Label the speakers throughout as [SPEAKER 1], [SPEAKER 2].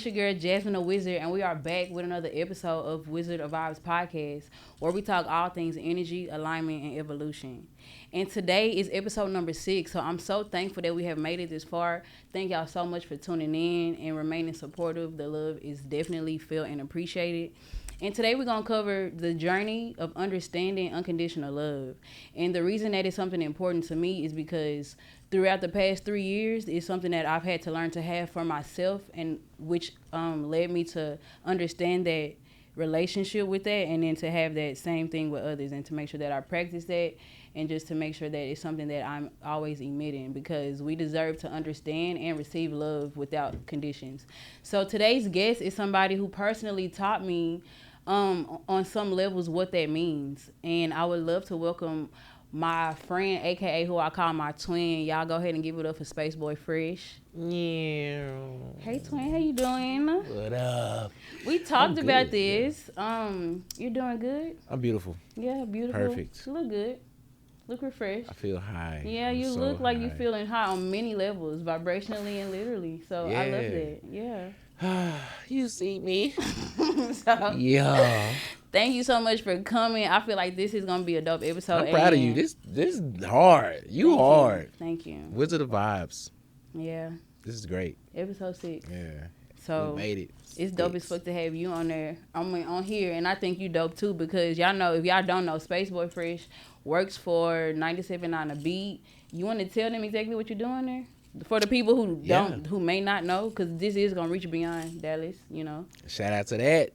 [SPEAKER 1] It's your girl Jasmine the Wizard, and we are back with another episode of Wizard of Vibes podcast, where we talk all things energy, alignment, and evolution. And today is episode number 6, so I'm so thankful that we have made it this far. Thank y'all so much for tuning in and remaining supportive. The love is definitely felt and appreciated. And today we're going to cover the journey of understanding unconditional love. And the reason that is something important to me is because throughout the past 3 years, it's something that I've had to learn to have for myself, and which led me to understand that relationship with that, and then to have that same thing with others, and to make sure that I practice that, and just to make sure that it's something that I'm always emitting, because we deserve to understand and receive love without conditions. So today's guest is somebody who personally taught me on some levels what that means, and I would love to welcome my friend, aka who I call my twin. Y'all go ahead and give it up for Spaceboi Fresh.
[SPEAKER 2] Yeah.
[SPEAKER 1] Hey twin, how you doing?
[SPEAKER 2] What up?
[SPEAKER 1] We talked about this. You're doing good?
[SPEAKER 2] I'm beautiful.
[SPEAKER 1] Yeah, beautiful.
[SPEAKER 2] Perfect.
[SPEAKER 1] You look good. Look refreshed.
[SPEAKER 2] I feel high.
[SPEAKER 1] Yeah,
[SPEAKER 2] I'm
[SPEAKER 1] you
[SPEAKER 2] so
[SPEAKER 1] look like
[SPEAKER 2] high.
[SPEAKER 1] you feeling high on many levels, vibrationally and literally. So I love that. Yeah.
[SPEAKER 2] You see me?
[SPEAKER 1] So,
[SPEAKER 2] Yeah.
[SPEAKER 1] thank you so much for coming. I feel like this is gonna be a dope episode.
[SPEAKER 2] I'm proud of you. This is hard. You hard.
[SPEAKER 1] Thank you.
[SPEAKER 2] Wizard of Vibes.
[SPEAKER 1] Yeah.
[SPEAKER 2] This is great.
[SPEAKER 1] Episode 6.
[SPEAKER 2] Yeah.
[SPEAKER 1] So
[SPEAKER 2] we made it.
[SPEAKER 1] it's dope as fuck to have you on there. I mean, on here, and I think you dope too, because y'all know, if y'all don't know, Spaceboi Fresh works for 97.9 A Beat. You want to tell them exactly what you're doing there? For the people who don't, who may not know, because this is gonna reach beyond Dallas, you know.
[SPEAKER 2] Shout out to that.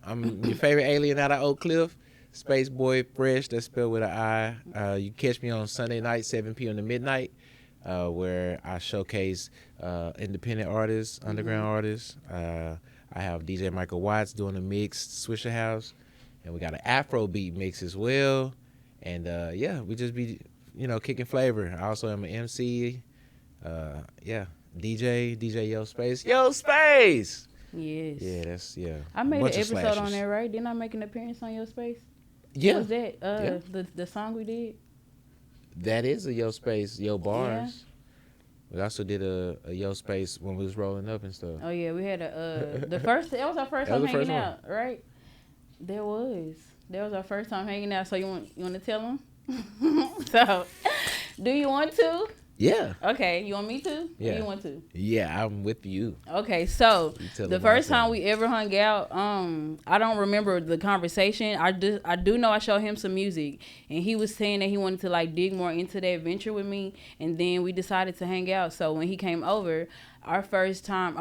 [SPEAKER 2] I'm your favorite alien out of Oak Cliff, Spaceboi Fresh. That's spelled with an I. You catch me on Sunday night, 7 p.m. to midnight, where I showcase independent artists, underground artists. I have DJ Michael Watts doing a mix, Swisher House, and we got an Afro beat mix as well. And we just be, kicking flavor. I also am an MC. DJ Yo Space. Yo Space!
[SPEAKER 1] Yes.
[SPEAKER 2] Yeah,
[SPEAKER 1] I made an episode
[SPEAKER 2] slashes
[SPEAKER 1] on there, right? Didn't I make an appearance on Your Space?
[SPEAKER 2] Yeah.
[SPEAKER 1] What was that? The song we did?
[SPEAKER 2] That is a Yo Space, Yo Bars. We also did a Yo Space when we was rolling up and stuff.
[SPEAKER 1] Oh, yeah. We had that was our first time hanging out, right? That was our first time hanging out. So you want to tell them? So, do you want to?
[SPEAKER 2] Yeah.
[SPEAKER 1] Okay, you want me to?
[SPEAKER 2] Yeah.
[SPEAKER 1] Or you want to?
[SPEAKER 2] Yeah, I'm with you.
[SPEAKER 1] Okay, so the first time we ever hung out, I don't remember the conversation. I do know I showed him some music, and he was saying that he wanted to like dig more into that venture with me, and then we decided to hang out. So when he came over, our first time,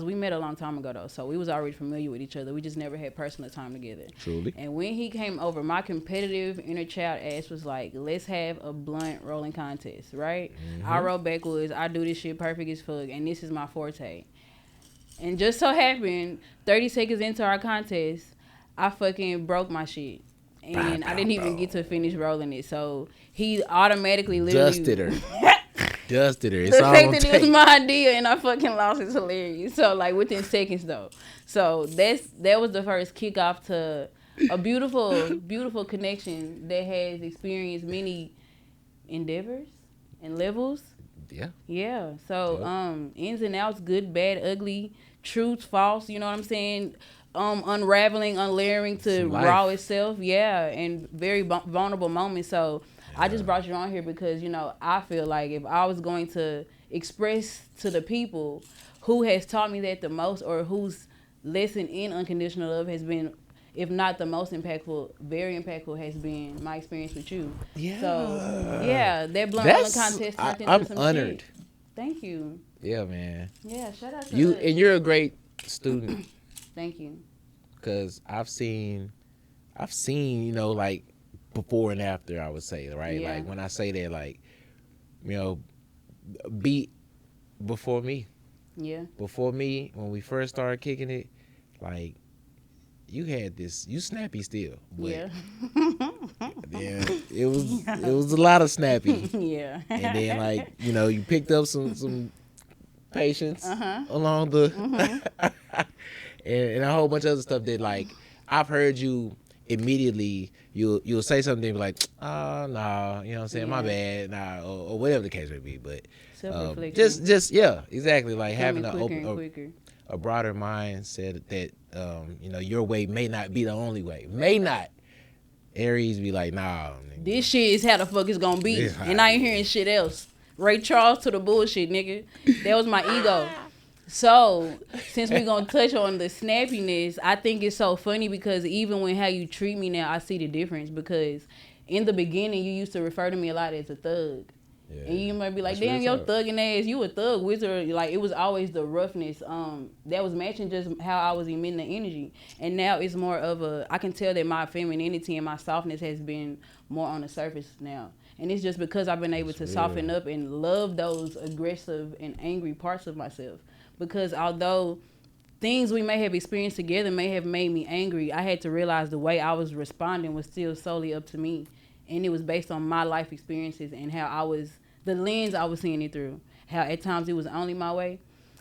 [SPEAKER 1] we met a long time ago though, so we was already familiar with each other. We just never had personal time together.
[SPEAKER 2] Truly.
[SPEAKER 1] And when he came over, my competitive inner child ass was like, let's have a blunt rolling contest, right?
[SPEAKER 2] Mm-hmm.
[SPEAKER 1] I wrote backwards, I do this shit perfect as fuck, and this is my forte. And just so happened, 30 seconds into our contest, I fucking broke my shit. And I didn't even get to finish rolling it. So he automatically literally
[SPEAKER 2] dusted her. Dusted her. It's
[SPEAKER 1] the
[SPEAKER 2] all
[SPEAKER 1] fact
[SPEAKER 2] on
[SPEAKER 1] that
[SPEAKER 2] tape.
[SPEAKER 1] it was my idea and I fucking lost is hilarious. So like within seconds though. So that was the first kickoff to a beautiful, beautiful connection that has experienced many endeavors and levels.
[SPEAKER 2] Yeah.
[SPEAKER 1] Yeah. So ins and outs, good, bad, ugly, truth, false, you know what I'm saying? Unraveling, unlayering to raw itself. Yeah. And very vulnerable moments. So I just brought you on here because, I feel like if I was going to express to the people who has taught me that the most, or whose lesson in unconditional love has been, if not the most impactful, very impactful, has been my experience with you.
[SPEAKER 2] Yeah.
[SPEAKER 1] So, yeah, that blunt rolling contest turned into some
[SPEAKER 2] honored.
[SPEAKER 1] shit. Thank you.
[SPEAKER 2] Yeah, man.
[SPEAKER 1] Yeah, shout out to
[SPEAKER 2] you.
[SPEAKER 1] us.
[SPEAKER 2] And you're a great student.
[SPEAKER 1] Thank you.
[SPEAKER 2] Because I've seen, like, before and after, I would say, right?
[SPEAKER 1] Yeah.
[SPEAKER 2] Like, when I say that, like, beat before me.
[SPEAKER 1] Yeah.
[SPEAKER 2] Before me, when we first started kicking it, like, you had this, you snappy still. But
[SPEAKER 1] Yeah.
[SPEAKER 2] then it was a lot of snappy.
[SPEAKER 1] Yeah.
[SPEAKER 2] And then, like, you picked up some patience along the, and a whole bunch of other stuff that, like, I've heard you immediately, you'll say something and be like, oh, no, you know what I'm saying, my bad, nah, or whatever the case may be. But
[SPEAKER 1] Self-reflection.
[SPEAKER 2] just yeah, exactly, like having
[SPEAKER 1] quicker.
[SPEAKER 2] a broader mindset that your way may not be the only way. May not. Aries be like, nah, nigga.
[SPEAKER 1] This shit is how the fuck it's gonna be. And I ain't hearing shit else. Ray Charles to the bullshit, nigga. That was my ego. So, since we gonna touch on the snappiness, I think it's so funny because even when how you treat me now, I see the difference. Because in the beginning, you used to refer to me a lot as a thug. Yeah. And you might be like, damn, your thugging ass, you a thug wizard. Like, it was always the roughness. That was matching just how I was emitting the energy. And now it's more of I can tell that my femininity and my softness has been more on the surface now. And it's just because I've been able to soften up and love those aggressive and angry parts of myself. Because although things we may have experienced together may have made me angry, I had to realize the way I was responding was still solely up to me. And it was based on my life experiences and the lens I was seeing it through. How at times it was only my way.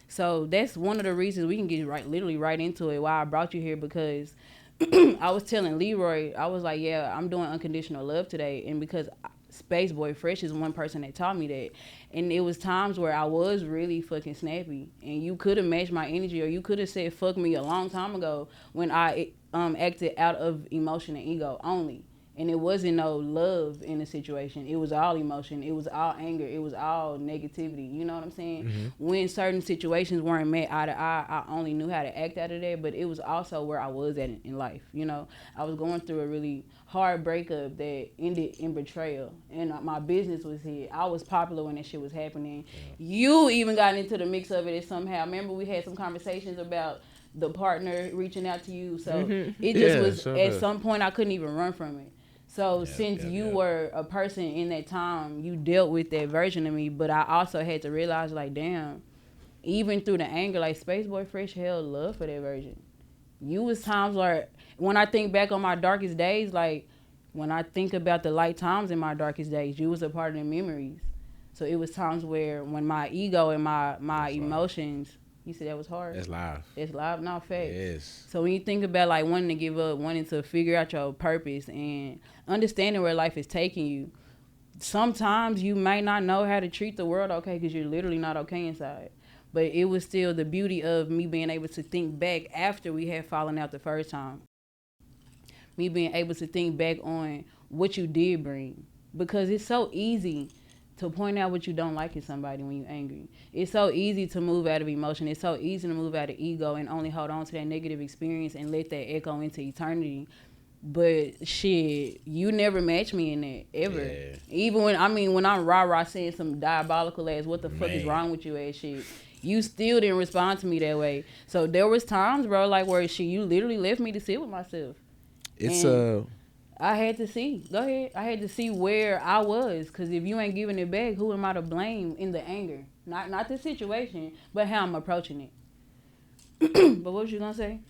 [SPEAKER 1] So that's one of the reasons we can get literally right into it, why I brought you here, because I was telling Leroy, I was like, yeah, I'm doing unconditional love today. And because Spaceboi Fresh is one person that taught me that. And it was times where I was really fucking snappy. And you could have matched my energy, or you could have said fuck me a long time ago when I acted out of emotion and ego only. And it wasn't no love in the situation. It was all emotion. It was all anger. It was all negativity. You know what I'm saying? Mm-hmm. When certain situations weren't met eye to eye, I only knew how to act out of that. But it was also where I was at in life. You know, I was going through a really hard breakup that ended in betrayal. And my business was hit. I was popular when that shit was happening. Yeah. You even got into the mix of it somehow. Remember we had some conversations about the partner reaching out to you. So it just was, at some point, I couldn't even run from it. So since you were a person in that time, you dealt with that version of me. But I also had to realize, like, damn, even through the anger, like, Spaceboi Fresh held love for that version. You was times where, when I think back on my darkest days, like, when I think about the light times in my darkest days, you was a part of the memories. So it was times where when my ego and my emotions... You said that was hard?
[SPEAKER 2] It's live.
[SPEAKER 1] It's live, not fake.
[SPEAKER 2] It is.
[SPEAKER 1] So when you think about like wanting to give up, wanting to figure out your purpose and understanding where life is taking you, sometimes you might not know how to treat the world okay because you're literally not okay inside. But it was still the beauty of me being able to think back after we had fallen out the first time. Me being able to think back on what you did bring. Because it's so easy to point out what you don't like in somebody when you're angry. It's so easy to move out of emotion. It's so easy to move out of ego and only hold on to that negative experience and let that echo into eternity. But shit, you never match me in that, ever. Yeah. Even when I'm rah-rah saying some diabolical ass, what the fuck is wrong with you ass shit, you still didn't respond to me that way. So there was times, bro, like where you literally left me to sit with myself. I had to see. Go ahead. I had to see where I was. Because if you ain't giving it back, who am I to blame in the anger? Not the situation, but how I'm approaching it. But what was you going to say?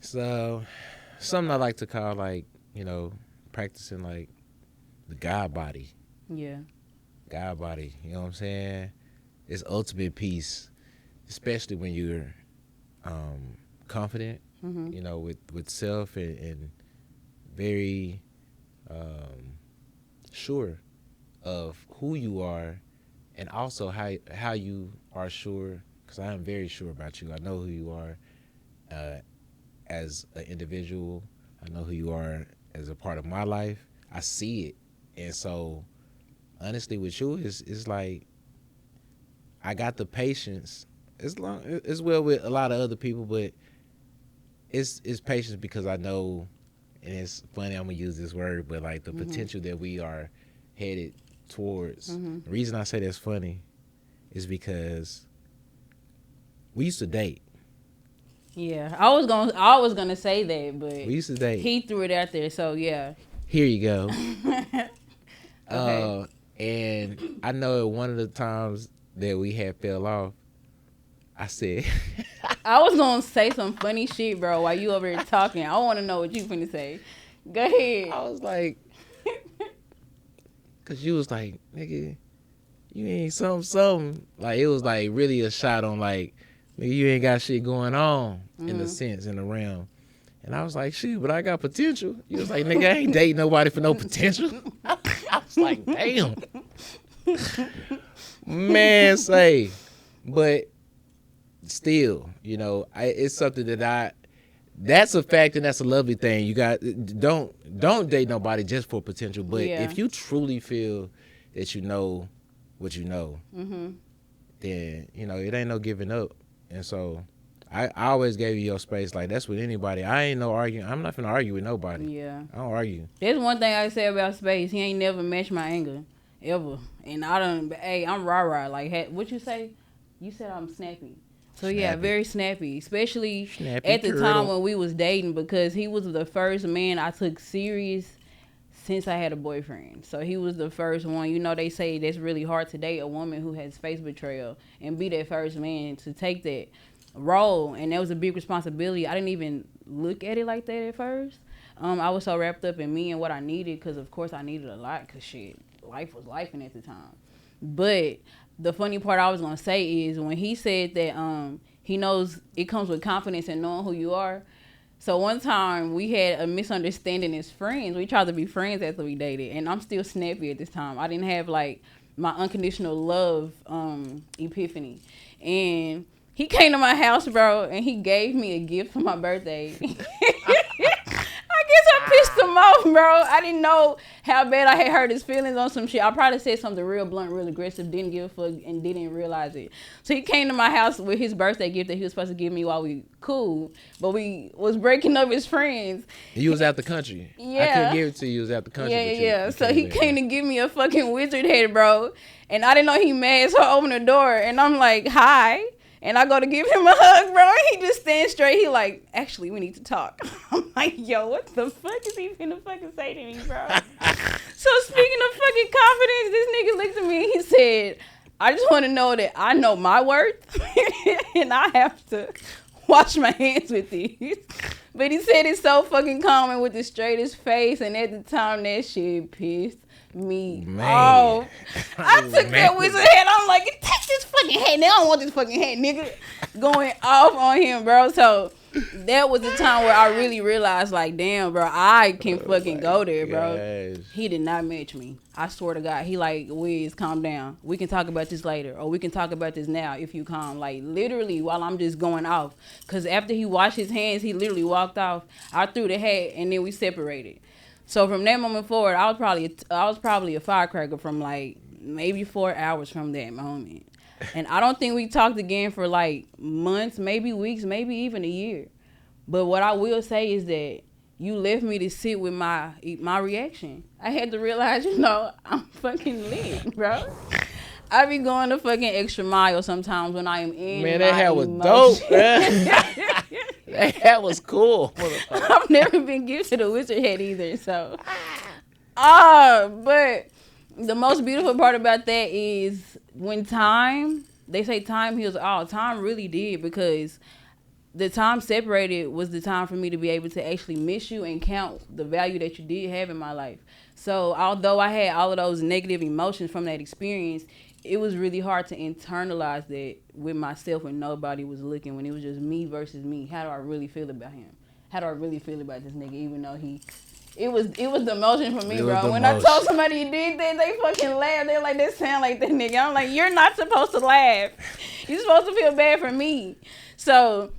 [SPEAKER 2] So, something I like to call, like, practicing, like, the God body.
[SPEAKER 1] Yeah.
[SPEAKER 2] God body. You know what I'm saying? It's ultimate peace, especially when you're confident, with self and very sure of who you are, and also how you are sure, because I am very sure about you. I know who you are as an individual. I know who you are as a part of my life. I see it. And so honestly with you, it's like I got the patience as well with a lot of other people, but it's patience because I know. And it's funny, I'm going to use this word, but like the potential that we are headed towards. The reason I say that's funny is because we used to date.
[SPEAKER 1] Yeah, I was gonna say that, but
[SPEAKER 2] we used to date.
[SPEAKER 1] He threw it out there, so yeah.
[SPEAKER 2] Here you go.
[SPEAKER 1] Okay.
[SPEAKER 2] And I know one of the times that we had fell off, I said...
[SPEAKER 1] I was going to say some funny shit, bro, while you over here talking. I want to know what you finna say. Go ahead.
[SPEAKER 2] I was like... Because you was like, nigga, you ain't something. Like, it was like really a shot on like, nigga, you ain't got shit going on in the sense, in the realm. And I was like, shit, but I got potential. You was like, nigga, I ain't dating nobody for no potential. I was like, damn. Man, say. But... still, it's something that that's a fact, and that's a lovely thing. You got don't date nobody just for potential, but if you truly feel that you know what you know, then it ain't no giving up. And so I always gave you your space. Like, that's with anybody. I ain't no arguing. I'm not finna argue with nobody.
[SPEAKER 1] Yeah,
[SPEAKER 2] I don't argue.
[SPEAKER 1] There's one thing I say about Space. He ain't never matched my anger ever, and I don't. Hey, I'm rah. Like, what you say? You said I'm snappy. So yeah, very snappy, especially at the time when we was dating, because he was the first man I took serious since I had a boyfriend. So he was the first one. They say that's really hard to date a woman who has face betrayal and be that first man to take that role, and that was a big responsibility. I didn't even look at it like that at first. I was so wrapped up in me and what I needed, because of course I needed a lot, because shit, life was lifing at the time. But the funny part I was gonna say is when he said that he knows it comes with confidence and knowing who you are. So one time we had a misunderstanding as friends. We tried to be friends after we dated, and I'm still snappy at this time. I didn't have like my unconditional love epiphany, and he came to my house, bro, and he gave me a gift for my birthday. I guess I pissed him off, bro. I didn't know how bad I had hurt his feelings on some shit. I probably said something real blunt, real aggressive, didn't give a fuck, and didn't realize it. So he came to my house with his birthday gift that he was supposed to give me while we cool, but we was breaking up as friends.
[SPEAKER 2] You was out the country.
[SPEAKER 1] Yeah.
[SPEAKER 2] I couldn't give it to you. You was out the country.
[SPEAKER 1] Yeah. So he came to give me a fucking wizard head, bro. And I didn't know he mad, so I opened the door, and I'm like, hi. And I go to give him a hug, bro. He just stands straight. He like, actually, we need to talk. I'm like, yo, what the fuck is he finna fucking say to me, bro? So speaking of fucking confidence, this nigga looked at me and he said, I just want to know that I know my worth and I have to wash my hands with these. But he said it so fucking calm and with the straightest face. And at the time, that shit pissed me off. I took that wizard hat. I'm like, take this fucking hat. Now I don't want this fucking hat, nigga. Going off on him, bro. So that was the time where I really realized, like, damn, bro, I can fucking go there, bro.
[SPEAKER 2] Gosh.
[SPEAKER 1] He did not match me. I swear to God. He like, Wiz, calm down. We can talk about this later. Or we can talk about this now if you calm. Like, literally, while I'm just going off. Because after he washed his hands, he literally walked off. I threw the hat, and then we separated. So from that moment forward, I was probably a firecracker from like maybe 4 hours from that moment. And I don't think we talked again for like months, maybe weeks, maybe even a year. But what I will say is that you left me to sit with my reaction. I had to realize, I'm fucking lit, bro. I be going the fucking extra mile sometimes when I am in.
[SPEAKER 2] Man, that hat was dope, man. That hat was cool.
[SPEAKER 1] I've never been gifted a wizard hat either, so. But the most beautiful part about that is when they say time heals all. Time really did, because the time separated was the time for me to be able to actually miss you and count the value that you did have in my life. So although I had all of those negative emotions from that experience, it was really hard to internalize that with myself when nobody was looking, when it was just me versus me. How do I really feel about him? How do I really feel about this nigga, even though it was the emotion for me, bro. When I told somebody you did that, they fucking laughed. They're like, that sound like that nigga. I'm like, you're not supposed to laugh. You're supposed to feel bad for me. So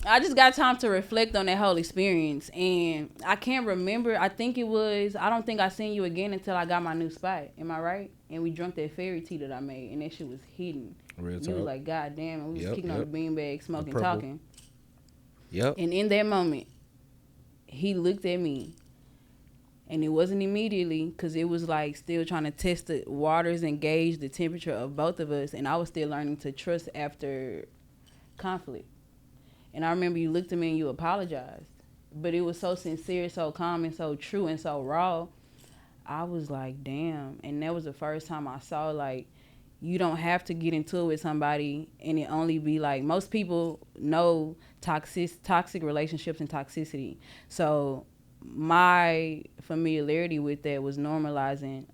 [SPEAKER 1] I just got time to reflect on that whole experience, and I can't remember. I don't think I seen you again until I got my new spot. Am I right? And we drank that fairy tea that I made, and that shit was hidden.
[SPEAKER 2] Real talk.
[SPEAKER 1] You was like, God damn, and we was kicking on the beanbag, smoking,
[SPEAKER 2] purple.
[SPEAKER 1] talking.
[SPEAKER 2] Yep.
[SPEAKER 1] And in that moment, he looked at me, and it wasn't immediately, because it was like still trying to test the waters and gauge the temperature of both of us, and I was still learning to trust after conflict. And I remember you looked at me and you apologized. But it was so sincere, so calm, and so true, and so raw. I was like, damn. And that was the first time I saw, like, you don't have to get into it with somebody and it only be like, most people know toxic relationships and toxicity. So my familiarity with that was normalizing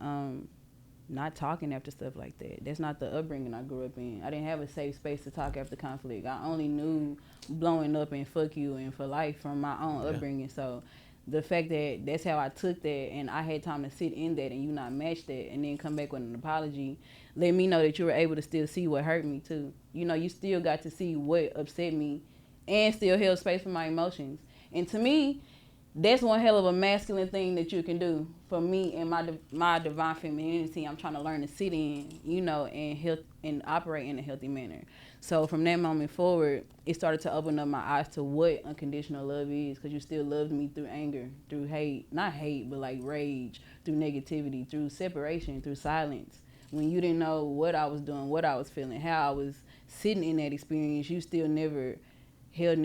[SPEAKER 1] not talking after stuff like that. That's not the upbringing I grew up in. I didn't have a safe space to talk after conflict. I only knew blowing up and fuck you and for life from my own upbringing. So the fact that that's how I took that and I had time to sit in that and you not match that and then come back with an apology, let me know that you were able to still see what hurt me too. You know, you still got to see what upset me and still held space for my emotions. And to me, that's one hell of a masculine thing that you can do for me and my divine femininity. I'm trying to learn to sit in, you know, and operate in a healthy manner. So from that moment forward, it started to open up my eyes to what unconditional love is, because you still loved me through anger, through hate, not hate, but like rage, through negativity, through separation, through silence. When you didn't know what I was doing, what I was feeling, how I was sitting in that experience, you still never held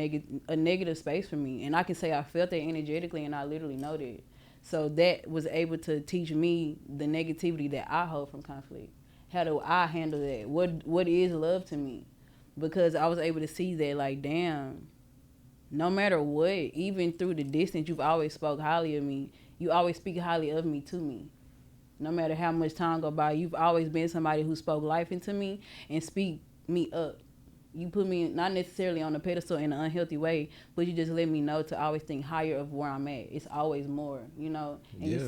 [SPEAKER 1] a negative space for me. And I can say I felt that energetically, and I literally know that. So that was able to teach me the negativity that I hold from conflict. How do I handle that? What is love to me? Because I was able to see that, like, damn, no matter what, even through the distance, you've always spoke highly of me. You always speak highly of me to me. No matter how much time go by, you've always been somebody who spoke life into me and speak me up. You put me not necessarily on a pedestal in an unhealthy way, but you just let me know to always think higher of where I'm at. It's always more, you know. And
[SPEAKER 2] Yeah.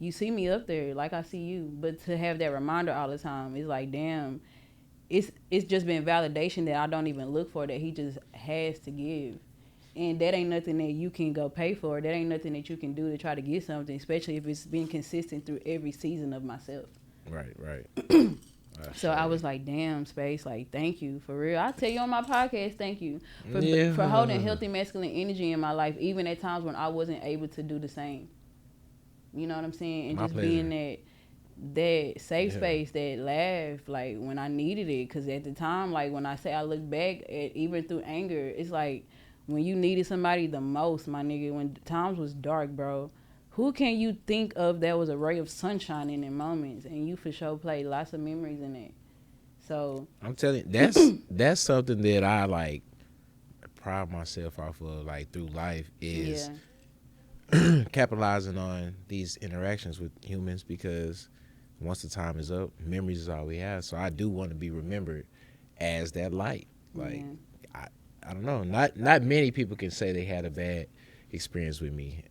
[SPEAKER 1] you see me up there like I see you. But to have that reminder all the time, it's like, damn, it's just been validation that I don't even look for, that he just has to give. And that ain't nothing that you can go pay for. That ain't nothing that you can do to try to get something, especially if it's been consistent through every season of myself.
[SPEAKER 2] Right.
[SPEAKER 1] So I was like, damn, Space, like, thank you, for real. I tell you on my podcast, thank you for holding healthy masculine energy in my life, even at times when I wasn't able to do the same. You know what I'm saying? And
[SPEAKER 2] My
[SPEAKER 1] just
[SPEAKER 2] pleasure.
[SPEAKER 1] being that safe space, that laugh, like, when I needed it. Because at the time, like, when I say I look back at, even through anger, it's like when you needed somebody the most, my nigga, when times was dark, bro, who can you think of that was a ray of sunshine in their moments? And you for sure played lots of memories in it. So
[SPEAKER 2] I'm telling you, that's something that I like pride myself off of, like, through life, is capitalizing on these interactions with humans, because once the time is up, memories is all we have. So I do want to be remembered as that light. Like, I don't know, not many people can say they had a bad experience with me.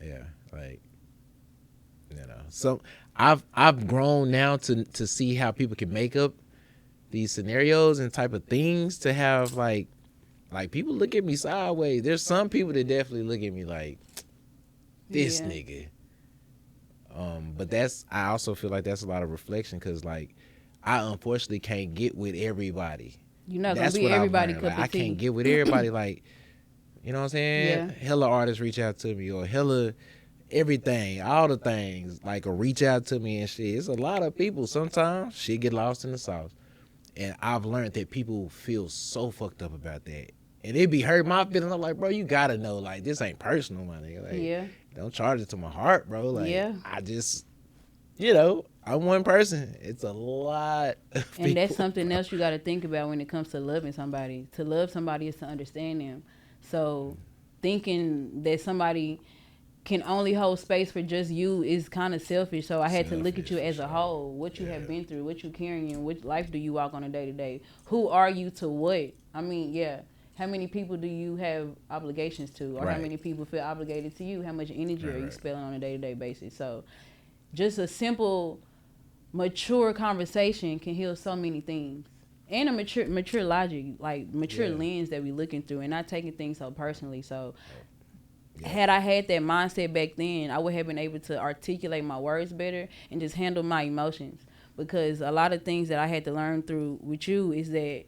[SPEAKER 2] Yeah, like, you know. So I've grown now to see how people can make up these scenarios and type of things to have, like people look at me sideways. There's some people that definitely look at me like, this nigga. But I also feel like that's a lot of reflection, because, like, I unfortunately can't get with everybody.
[SPEAKER 1] You're not gonna be everybody cup of tea.
[SPEAKER 2] I can't get with everybody. Like, you know what I'm saying?
[SPEAKER 1] Yeah.
[SPEAKER 2] Hella artists reach out to me, or hella everything, all the things, like, will reach out to me and shit. It's a lot of people. Sometimes shit get lost in the sauce. And I've learned that people feel so fucked up about that. And it be hurt my feelings. I'm like, bro, you gotta know, like, this ain't personal, my nigga. Like, don't charge it to my heart, bro. Like, I just, you know, I'm one person. It's a lot of people.
[SPEAKER 1] And that's something else you got to think about when it comes to loving somebody. To love somebody is to understand them. So thinking that somebody can only hold space for just you is kind of selfish. So I had to look at you as a whole. What you have been through, what you carrying, what life do you walk on a day-to-day? Who are you to what? I mean, how many people do you have obligations to? Or how many people feel obligated to you? How much energy are you spending on a day-to-day basis? So just a simple, mature conversation can heal so many things. And a mature logic, like mature lens that we looking through, and not taking things so personally. So had I had that mindset back then, I would have been able to articulate my words better and just handle my emotions. Because a lot of things that I had to learn through with you is that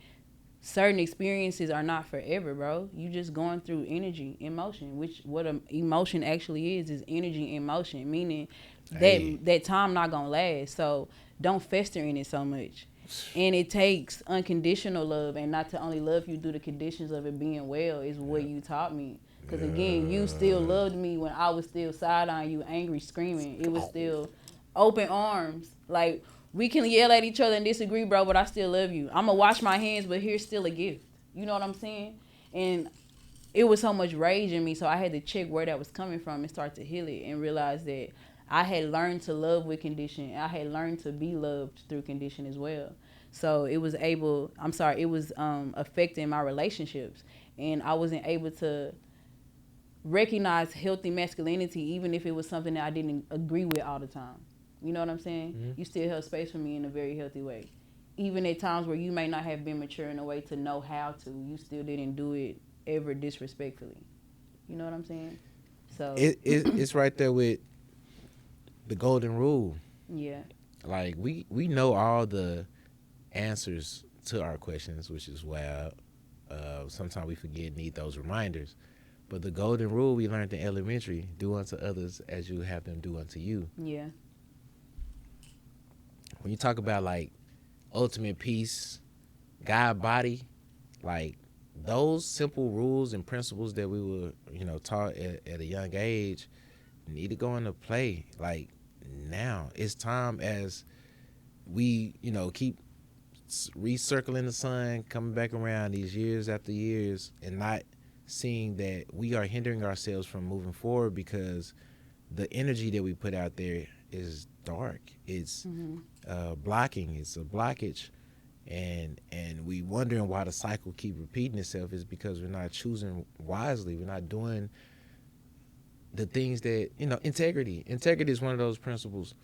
[SPEAKER 1] certain experiences are not forever, bro. You just going through energy, emotion, which what an emotion actually is energy and motion, meaning that time not gonna last. So don't fester in it so much. And it takes unconditional love, and not to only love you through the conditions of it being well is what you taught me. Because again, you still loved me when I was still side-eyeing you, angry, screaming. It was still open arms. Like, we can yell at each other and disagree, bro, but I still love you. I'm going to wash my hands, but here's still a gift. You know what I'm saying? And it was so much rage in me, so I had to check where that was coming from and start to heal it and realize that I had learned to love with condition. I had learned to be loved through condition as well. So it was affecting my relationships. And I wasn't able to recognize healthy masculinity, even if it was something that I didn't agree with all the time. You know what I'm saying?
[SPEAKER 2] Mm-hmm.
[SPEAKER 1] You still held space for me in a very healthy way. Even at times where you may not have been mature in a way to know how to, you still didn't do it ever disrespectfully. You know what I'm saying? So
[SPEAKER 2] it's right there with the golden rule.
[SPEAKER 1] yeah.
[SPEAKER 2] Like we know all the answers to our questions, which is wild. Sometimes we forget, need those reminders. But the golden rule we learned in elementary: do unto others as you have them do unto you.
[SPEAKER 1] Yeah.
[SPEAKER 2] When you talk about like ultimate peace, God body, like those simple rules and principles that we were, taught at a young age need to go into play. Like now, it's time as we, keep recircling the sun, coming back around these years after years, and not seeing that we are hindering ourselves from moving forward because the energy that we put out there is dark. It's blocking. It's a blockage. And we wondering why the cycle keep repeating itself is because we're not choosing wisely. We're not doing the things that, integrity. Integrity is one of those principles.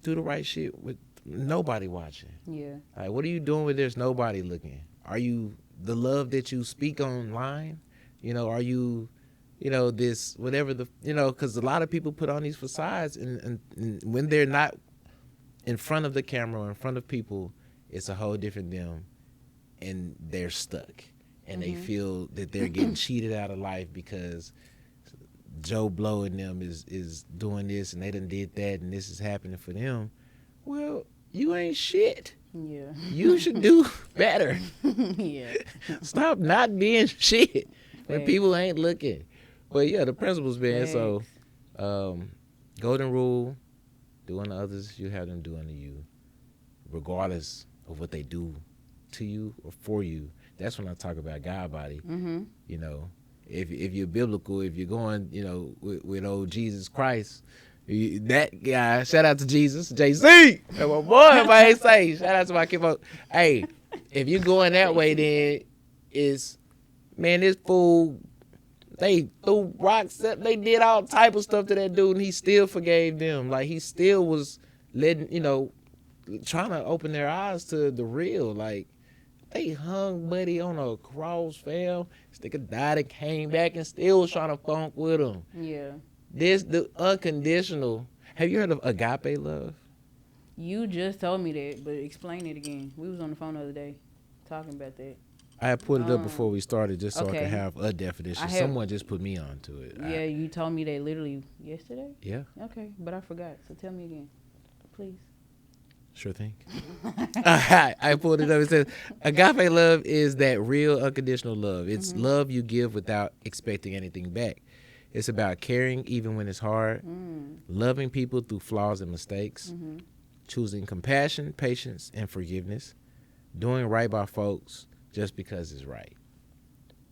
[SPEAKER 2] Do the right shit with nobody watching.
[SPEAKER 1] Yeah.
[SPEAKER 2] Like, what are you doing when there's nobody looking? Are you the love that you speak online? Are you, this, whatever because a lot of people put on these facades and when they're not in front of the camera or in front of people, it's a whole different them, and they're stuck, and they feel that they're getting cheated out of life because Joe Blow and them is doing this, and they done did that, and this is happening for them. Well, you ain't shit.
[SPEAKER 1] Yeah.
[SPEAKER 2] You should do better.
[SPEAKER 1] Yeah.
[SPEAKER 2] Stop not being shit when people ain't looking. But yeah, the principles, man. So, golden rule: do unto others, you have them do unto you, regardless of what they do to you or for you. That's when I talk about God body.
[SPEAKER 1] Mm-hmm.
[SPEAKER 2] If you're biblical, if you're going, with old Jesus Christ, that guy. Shout out to Jesus, JC. And my boy, if I ain't say, shout out to my kid. Hey, if you're going that way, then it's, man, this fool. They threw rocks up. They did all type of stuff to that dude, and he still forgave them. Like he still was letting, trying to open their eyes to the real. Like, they hung Buddy on a cross, fam. This nigga died and came back and still was trying to funk with him.
[SPEAKER 1] Yeah.
[SPEAKER 2] This, the unconditional. Have you heard of agape love?
[SPEAKER 1] You just told me that, but explain it again. We was on the phone the other day talking about that.
[SPEAKER 2] I had put it up before we started just so I
[SPEAKER 1] okay.
[SPEAKER 2] could have a definition. Someone just put me onto it.
[SPEAKER 1] Yeah, you told me that literally yesterday?
[SPEAKER 2] Yeah.
[SPEAKER 1] Okay, but I forgot. So tell me again, please.
[SPEAKER 2] Sure thing. I pulled it up. It says, agape love is that real unconditional love. It's love you give without expecting anything back. It's about caring even when it's hard, loving people through flaws and mistakes, choosing compassion, patience, and forgiveness, doing right by folks just because it's right.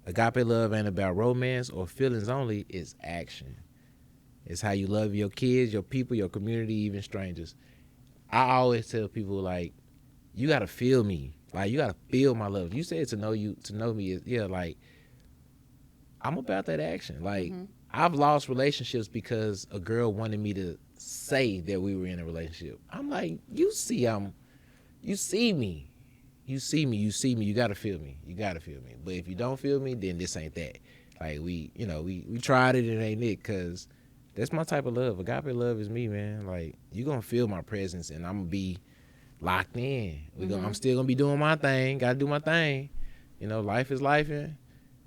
[SPEAKER 2] Agape love ain't about romance or feelings only. It's action. It's how you love your kids, your people, your community, even strangers. I always tell people, like, you got to feel me. Like, you got to feel my love. You said to know me is, like, I'm about that action. Like, I've lost relationships because a girl wanted me to say that we were in a relationship. I'm like, you see me. You see me. You got to feel me. But if you don't feel me, then this ain't that. Like, we tried it and it ain't it, because that's my type of love. Agape love is me, man. Like, you going to feel my presence, and I'm going to be locked in. I'm still going to be doing my thing. Got to do my thing. Life is life.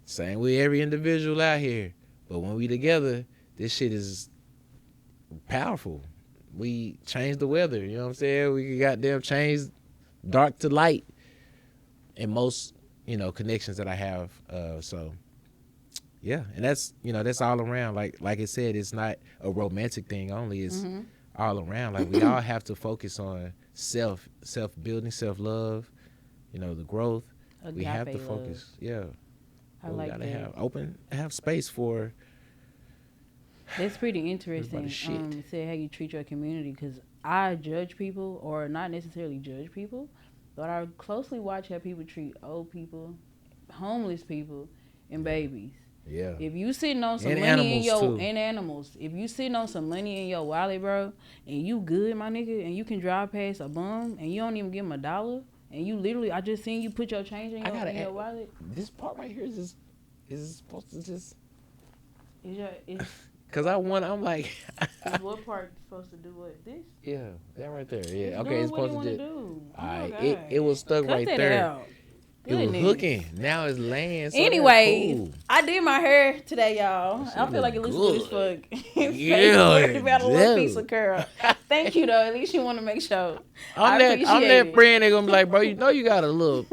[SPEAKER 2] Same with every individual out here. But when we together, this shit is powerful. We change the weather. You know what I'm saying? We goddamn change dark to light in most, connections that I have. So... yeah, and that's all around. Like I said, it's not a romantic thing only. It's all around. Like, we all have to focus on self-building, self-love, the growth.
[SPEAKER 1] Agape
[SPEAKER 2] we have to
[SPEAKER 1] love.
[SPEAKER 2] focus. Yeah.
[SPEAKER 1] I like
[SPEAKER 2] we gotta
[SPEAKER 1] that.
[SPEAKER 2] have space for.
[SPEAKER 1] That's pretty interesting.
[SPEAKER 2] Everybody's shit.
[SPEAKER 1] Say how you treat your community, because I judge people, or not necessarily judge people, but I closely watch how people treat old people, homeless people, and babies.
[SPEAKER 2] Yeah.
[SPEAKER 1] If you sitting on some
[SPEAKER 2] And
[SPEAKER 1] money in your
[SPEAKER 2] animals, too.
[SPEAKER 1] and animals, if you sitting on some money in your wallet, bro, and you good, my nigga, and you can drive past a bum and you don't even give him $1, and you literally, I just seen you put your change in your wallet.
[SPEAKER 2] This part right here is supposed to just.
[SPEAKER 1] Is
[SPEAKER 2] Cause I'm like.
[SPEAKER 1] what part supposed to do what? This?
[SPEAKER 2] Yeah, that right there. Yeah,
[SPEAKER 1] It's
[SPEAKER 2] okay,
[SPEAKER 1] doing
[SPEAKER 2] it's
[SPEAKER 1] what it
[SPEAKER 2] supposed to
[SPEAKER 1] wanna
[SPEAKER 2] just.
[SPEAKER 1] do. Oh my
[SPEAKER 2] Alright,
[SPEAKER 1] God.
[SPEAKER 2] it was stuck
[SPEAKER 1] Cut
[SPEAKER 2] right
[SPEAKER 1] that
[SPEAKER 2] there.
[SPEAKER 1] out.
[SPEAKER 2] It was
[SPEAKER 1] Goodness.
[SPEAKER 2] hooking. Now it's laying. So
[SPEAKER 1] Anyways,
[SPEAKER 2] cool.
[SPEAKER 1] I did my hair today, y'all.
[SPEAKER 2] That shit
[SPEAKER 1] I feel like it looks good as
[SPEAKER 2] good.
[SPEAKER 1] fuck.
[SPEAKER 2] Yeah,
[SPEAKER 1] Worried about a little
[SPEAKER 2] dude.
[SPEAKER 1] piece of curl. Thank you though. At least you want to make sure.
[SPEAKER 2] I'm that friend that gonna be like, bro, you know you got a little.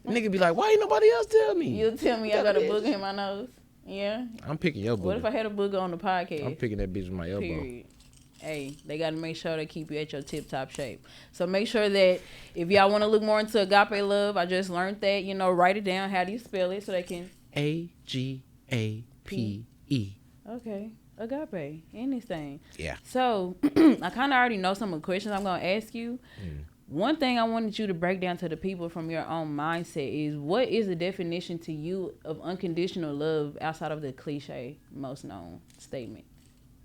[SPEAKER 2] Nigga be like, why ain't nobody else tell me?
[SPEAKER 1] You'll tell me I got a booger in my nose. Yeah.
[SPEAKER 2] I'm picking your booger.
[SPEAKER 1] What if I had a booger on the podcast?
[SPEAKER 2] I'm picking that bitch with my elbow.
[SPEAKER 1] Period. Hey, they got to make sure they keep you at your tip-top shape. So make sure that if y'all want to look more into agape love, I just learned that, write it down. How do you spell it so they can...
[SPEAKER 2] AGAPE.
[SPEAKER 1] Okay. Agape. Anything.
[SPEAKER 2] Yeah.
[SPEAKER 1] So, I kind of already know some of the questions I'm going to ask you. One thing I wanted you to break down to the people from your own mindset is, what is the definition to you of unconditional love outside of the cliche, most known statement?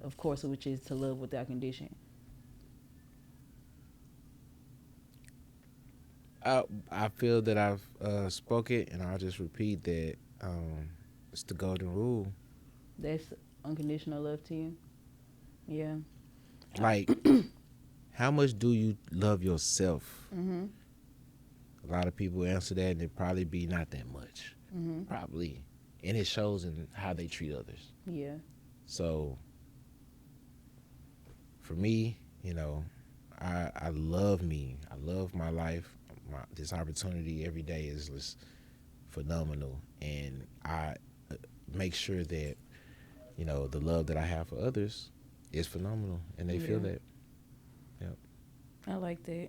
[SPEAKER 1] Of course, which is to love without condition.
[SPEAKER 2] I feel that I've spoke it, and I'll just repeat that it's the golden rule.
[SPEAKER 1] That's unconditional love to you? Yeah.
[SPEAKER 2] Like, how much do you love yourself?
[SPEAKER 1] Mm-hmm.
[SPEAKER 2] A lot of people answer that, and it probably be not that much.
[SPEAKER 1] Mm-hmm.
[SPEAKER 2] Probably. And it shows in how they treat others.
[SPEAKER 1] Yeah.
[SPEAKER 2] So, for me, I love me. I love my life. This opportunity every day is just phenomenal. And I make sure that, the love that I have for others is phenomenal. And they feel that. Yep.
[SPEAKER 1] I like that.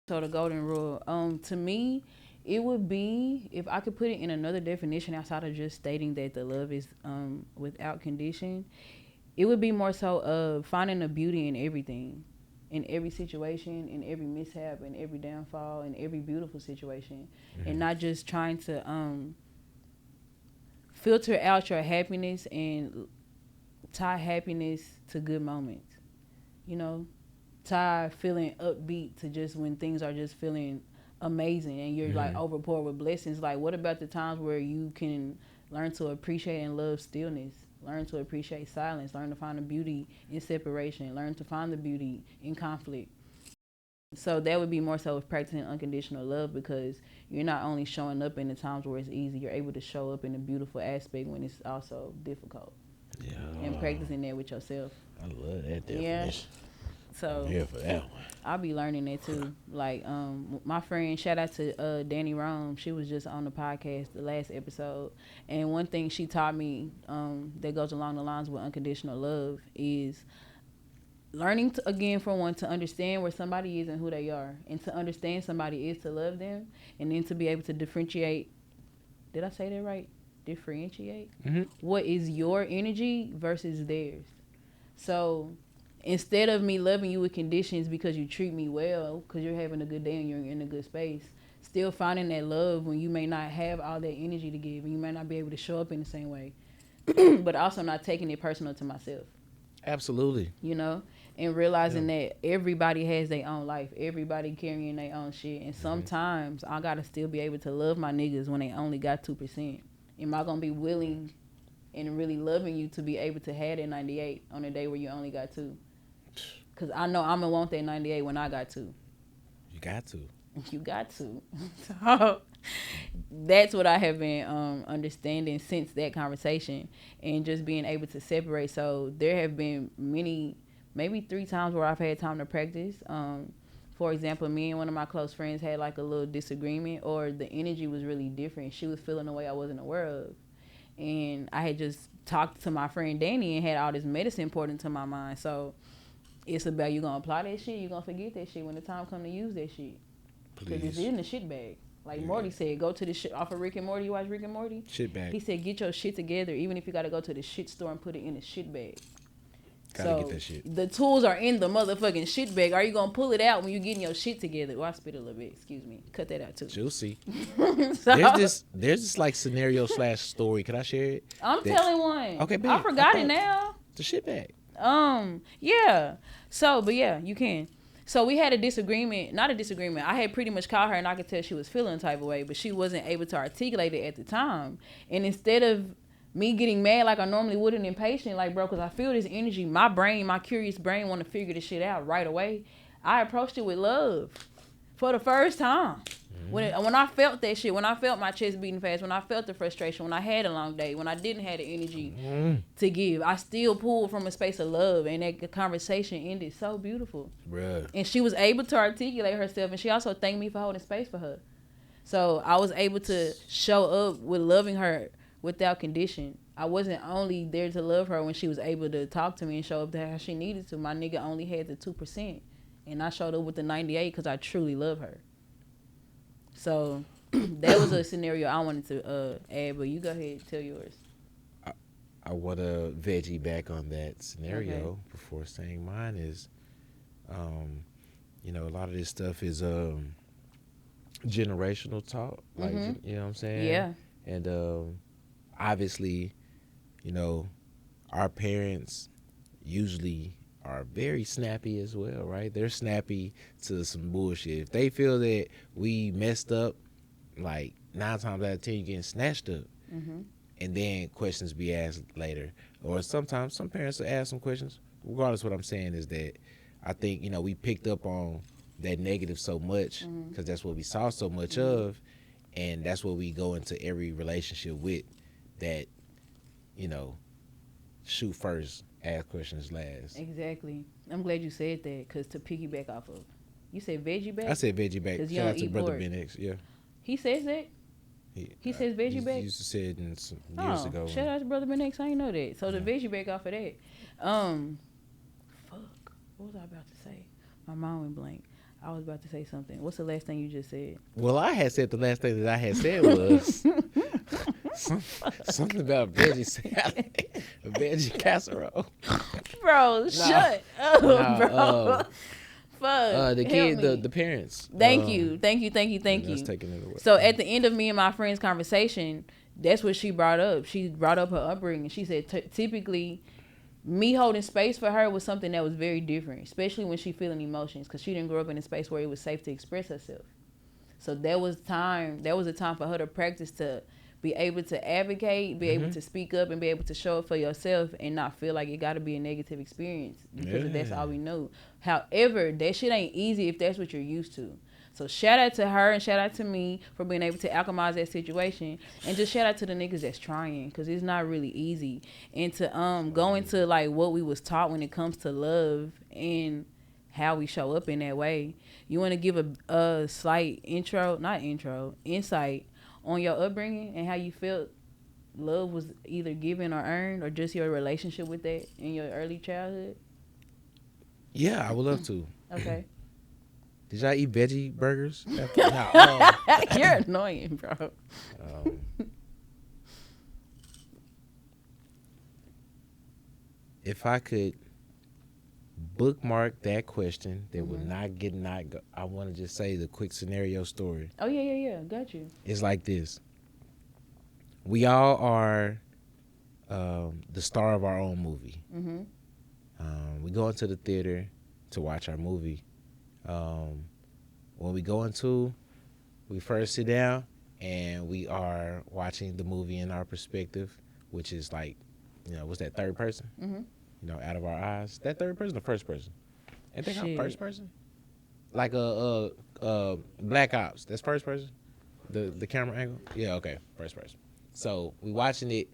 [SPEAKER 1] So the golden rule, to me, it would be, if I could put it in another definition outside of just stating that the love is without condition, it would be more so of finding the beauty in everything, in every situation, in every mishap, in every downfall, in every beautiful situation, and not just trying to filter out your happiness and tie happiness to good moments. Tie feeling upbeat to just when things are just feeling amazing and you're like overpoured with blessings. Like, what about the times where you can learn to appreciate and love stillness? Learn to appreciate silence. Learn to find the beauty in separation. Learn to find the beauty in conflict. So that would be more so of practicing unconditional love, because you're not only showing up in the times where it's easy, you're able to show up in a beautiful aspect when it's also difficult.
[SPEAKER 2] Yeah.
[SPEAKER 1] And practicing that with yourself.
[SPEAKER 2] I love that definition.
[SPEAKER 1] Yeah. So
[SPEAKER 2] I'm here for that one.
[SPEAKER 1] I'll be learning that too. Like, my friend, shout out to Danny Rome. She was just on the podcast, the last episode. And one thing she taught me that goes along the lines with unconditional love is learning to, again, for one, to understand where somebody is and who they are. And to understand somebody is to love them. And then to be able to differentiate. Did I say that right? Differentiate? What is your energy versus theirs. So instead of me loving you with conditions because you treat me well, because you're having a good day and you're in a good space, still finding that love when you may not have all that energy to give and you may not be able to show up in the same way, but also not taking it personal to myself.
[SPEAKER 2] Absolutely.
[SPEAKER 1] And realizing that everybody has their own life, everybody carrying their own shit, and sometimes I gotta still be able to love my niggas when they only got 2%. Am I gonna be willing and really loving you to be able to have that 98 on a day where you only got 2? Because I know I'm going to want that 98 when I got 2.
[SPEAKER 2] You got to.
[SPEAKER 1] You got to. So that's what I have been understanding since that conversation, and just being able to separate. So there have been maybe 3 times where I've had time to practice. For example, me and one of my close friends had like a little disagreement, or the energy was really different. She was feeling a way I wasn't aware of. And I had just talked to my friend Danny and had all this medicine poured into my mind. So it's about, you going to apply that shit, you going to forget that shit when the time come to use that shit. Because it's in the shit bag. Like Morty said, go to the shit off of Rick and Morty. You watch Rick and Morty?
[SPEAKER 2] Shit bag.
[SPEAKER 1] He said, get your shit together, even if you got to go to the shit store and put it in a shit bag.
[SPEAKER 2] Gotta get that shit.
[SPEAKER 1] The tools are in the motherfucking shit bag. Are you gonna pull it out when you getting your shit together? Well, I spit a little bit. Excuse me. Cut that out too.
[SPEAKER 2] Juicy.
[SPEAKER 1] So,
[SPEAKER 2] There's this like scenario / story. Can I share it?
[SPEAKER 1] I'm telling one.
[SPEAKER 2] Okay, babe.
[SPEAKER 1] I forgot it now.
[SPEAKER 2] The shit bag.
[SPEAKER 1] Yeah. So, but yeah, you can. So we had a disagreement. Not a disagreement. I had pretty much called her, and I could tell she was feeling a type of way, but she wasn't able to articulate it at the time. And instead of me getting mad like I normally would and impatient, like, bro, because I feel this energy, my curious brain want to figure this shit out right away. I approached it with love for the first time. When I felt that shit, when I felt my chest beating fast, when I felt the frustration, when I had a long day, when I didn't have the energy to give, I still pulled from a space of love, and that conversation ended so beautiful.
[SPEAKER 2] Bruh.
[SPEAKER 1] And she was able to articulate herself, and she also thanked me for holding space for her. So I was able to show up with loving her without condition. I wasn't only there to love her when she was able to talk to me and show up to how she needed to. My nigga only had the 2%, and I showed up with the 98 because I truly love her. So that was a scenario I wanted to add, but you go ahead and tell yours.
[SPEAKER 2] I want to veggie back on that scenario before saying mine is, a lot of this stuff is generational talk. Like, you know what I'm saying?
[SPEAKER 1] Yeah.
[SPEAKER 2] And obviously, our parents usually are very snappy as well, right? They're snappy to some bullshit. If they feel that we messed up, like 9 times out of 10, you're getting snatched up. And then questions be asked later. Or sometimes some parents will ask some questions. Regardless, what I'm saying is that I think, we picked up on that negative so much because that's what we saw so much of. And that's what we go into every relationship with, that, shoot first, ask questions last.
[SPEAKER 1] Exactly. I'm glad you said that, because to piggyback off of, you said veggie back?
[SPEAKER 2] I said veggie back. Shout out to Brother Ben X. Yeah.
[SPEAKER 1] He says that? He says veggie back?
[SPEAKER 2] He used to say it some years ago.
[SPEAKER 1] Shout out to Brother Ben X. I didn't know that. So the veggie back off of that. Fuck. What was I about to say? My mind went blank. I was about to say something. What's the last thing you just said?
[SPEAKER 2] Well, I had said the last thing that I had said was something about veggie salad, a veggie casserole.
[SPEAKER 1] Bro, shut up, bro. Fuck.
[SPEAKER 2] The kid, the parents.
[SPEAKER 1] Thank you. That's
[SPEAKER 2] taking it away.
[SPEAKER 1] So at the end of me and my friend's conversation, that's what she brought up. She brought up her upbringing. She said typically, me holding space for her was something that was very different, especially when she feeling emotions, because she didn't grow up in a space where it was safe to express herself. So that was a time for her to practice to be able to advocate, be able to speak up, and be able to show up for yourself and not feel like it got to be a negative experience because that's all we know. However, that shit ain't easy if that's what you're used to. So shout out to her and shout out to me for being able to alchemize that situation, and just shout out to the niggas that's trying, because it's not really easy. And to go into like what we was taught when it comes to love and how we show up in that way. You want to give a slight insight on your upbringing and how you felt love was either given or earned, or just your relationship with that in your early childhood?
[SPEAKER 2] Yeah, I would love to.
[SPEAKER 1] Okay.
[SPEAKER 2] Did y'all eat veggie burgers?
[SPEAKER 1] You're annoying, bro.
[SPEAKER 2] If I could bookmark that question that would not go, I want to just say the quick scenario story.
[SPEAKER 1] Oh, yeah. Got you.
[SPEAKER 2] It's like this. We all are the star of our own movie. We go into the theater to watch our movie. When we go into, we first sit down and we are watching the movie in our perspective, which is like, what's that, third person? Out of our eyes. That third person or first person? I think I'm first person. Like Black Ops. That's first person. The camera angle. Yeah, okay, first person. So we watching it,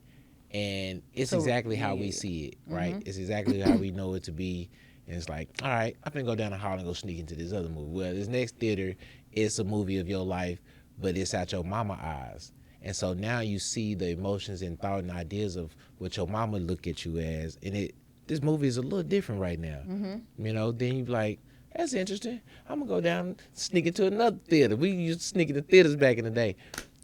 [SPEAKER 2] and it's exactly how we see it, right? It's exactly how we know it to be. And it's like, all right, I'm gonna go down the hall and go sneak into this other movie. Well, this next theater, it's a movie of your life, but it's out your mama eyes. And so now you see the emotions and thought and ideas of what your mama look at you as. And this movie is a little different right now. Then you like, that's interesting. I'm gonna go down and sneak into another theater. We used to sneak into theaters back in the day.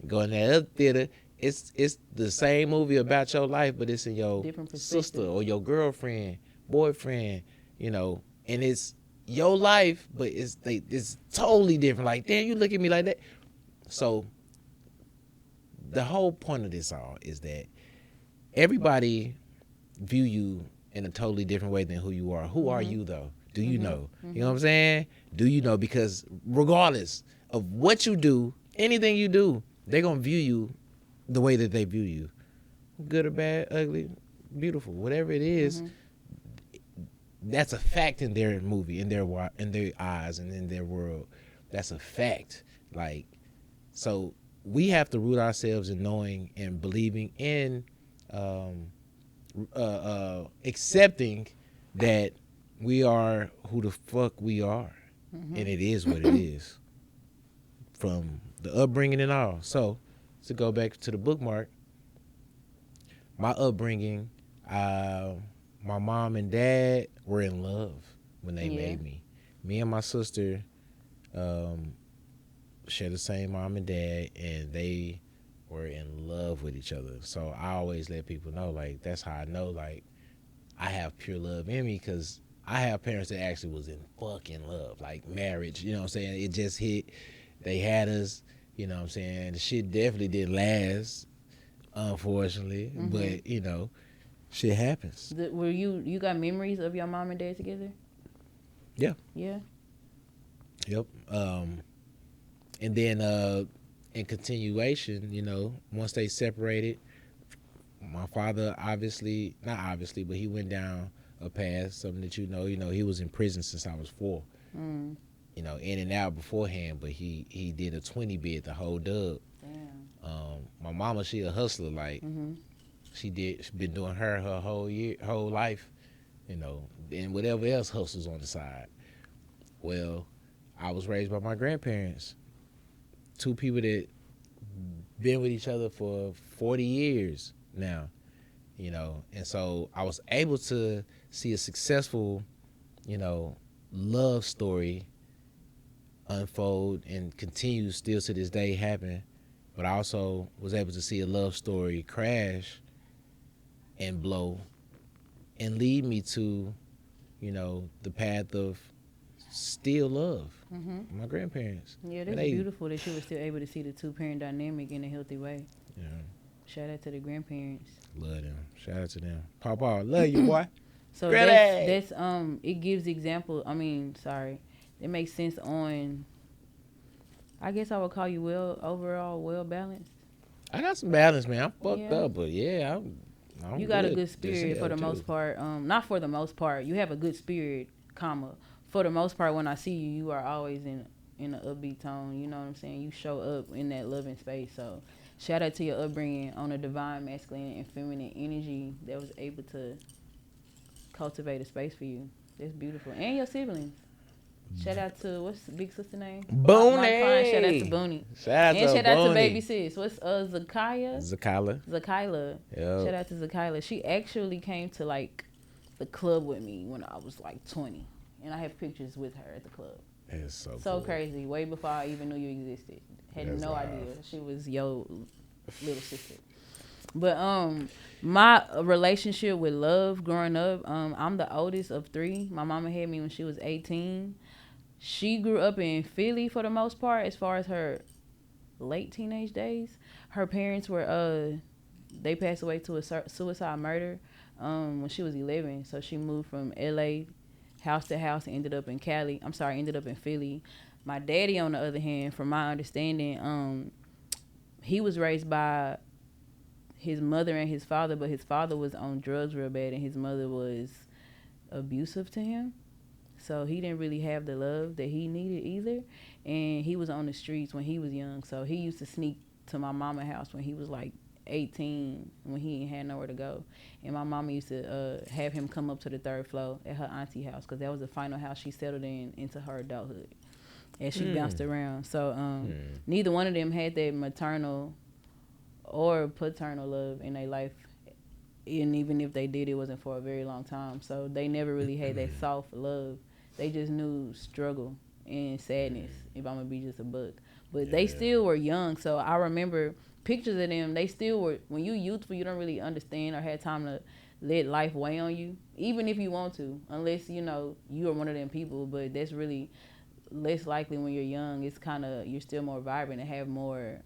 [SPEAKER 2] Go in that other theater. It's the same movie about your life, but it's in your sister or your girlfriend boyfriend, you know, and it's your life, but it's totally different. Like, damn, you look at me like that. So the whole point of this all is that everybody view you in a totally different way than who you are. Who are you though? Do you know? You know what I'm saying? Do you know? Because regardless of what you do, anything you do, they're gonna view you the way that they view you. Good or bad, ugly, beautiful, whatever it is, that's a fact in their movie, in their eyes, and in their world. That's a fact. Like, so we have to root ourselves in knowing and believing in, accepting that we are who the fuck we are, and it is what it is, from the upbringing and all. So, to go back to the bookmark, my upbringing, my mom and dad were in love when they made me. Me and my sister share the same mom and dad, and they were in love with each other. So I always let people know, like, that's how I know, like, I have pure love in me, because I have parents that actually was in fucking love, like marriage, you know what I'm saying? It just hit, they had us, you know what I'm saying? The shit definitely didn't last, unfortunately, but, you know, shit happens.
[SPEAKER 1] Were you got memories of your mom and dad together?
[SPEAKER 2] Yeah.
[SPEAKER 1] Yeah.
[SPEAKER 2] Yep. And then in continuation, you know, once they separated, my father not obviously, but he went down a path, something that you know, he was in prison since I was 4. You know, in and out beforehand, but he did a 20 bid, the whole dub.
[SPEAKER 1] Damn.
[SPEAKER 2] My mama, she a hustler, like she been doing her whole life, you know, and whatever else hustles on the side. Well, I was raised by my grandparents, 2 people that been with each other for 40 years now, you know, and so I was able to see a successful, you know, love story unfold and continue still to this day happen, but I also was able to see a love story crash and blow and lead me to, you know, the path of still love. My grandparents.
[SPEAKER 1] Yeah, that's beautiful that you were still able to see the 2-parent dynamic in a healthy way.
[SPEAKER 2] Yeah.
[SPEAKER 1] Shout out to the grandparents.
[SPEAKER 2] Love them. Shout out to them. Papa, love you, boy.
[SPEAKER 1] So that's it gives example. I mean, sorry, it makes sense on. I guess I would call you overall well balanced.
[SPEAKER 2] I got some balance, man. I'm fucked up, but yeah, I'm
[SPEAKER 1] you got a good spirit for the most part. Not for the most part. You have a good spirit, comma. For the most part, when I see you, you are always in an upbeat tone. You know what I'm saying? You show up in that loving space. So shout out to your upbringing on a divine masculine and feminine energy that was able to cultivate a space for you. That's beautiful. And your siblings. Shout out to, what's the big sister name?
[SPEAKER 2] Booney.
[SPEAKER 1] Shout out to Booney.
[SPEAKER 2] Shout
[SPEAKER 1] out to baby sis. What's Zakaya?
[SPEAKER 2] Zakila.
[SPEAKER 1] Yep. Shout out to Zakila. She actually came to like the club with me when I was like 20. And I have pictures with her at the club.
[SPEAKER 2] It's so
[SPEAKER 1] cool. Crazy. Way before I even knew you existed. Had no idea. She was your little sister. But my relationship with love growing up, I'm the oldest of 3. My mama had me when she was 18. She grew up in Philly for the most part, as far as her late teenage days. Her parents were they passed away to a suicide murder when she was 11. So she moved from LA house to house and ended up in Philly. My daddy, on the other hand, from my understanding, he was raised by his mother and his father, but his father was on drugs real bad and his mother was abusive to him. So he didn't really have the love that he needed either. And he was on the streets when he was young. So he used to sneak to my mama's house when he was like 18, when he ain't had nowhere to go. And my mama used to have him come up to the 3rd floor at her auntie house, because that was the final house she settled into her adulthood as she bounced around. So neither one of them had that maternal or paternal love in their life. And even if they did, it wasn't for a very long time. So they never really had that soft love. They just knew struggle and sadness, if I'm going to be just a buck. But they still were young. So I remember pictures of them. They still were, when you youthful, you don't really understand or had time to let life weigh on you, even if you want to, unless you know you are one of them people. But that's really less likely when you're young. It's kind of, you're still more vibrant and have more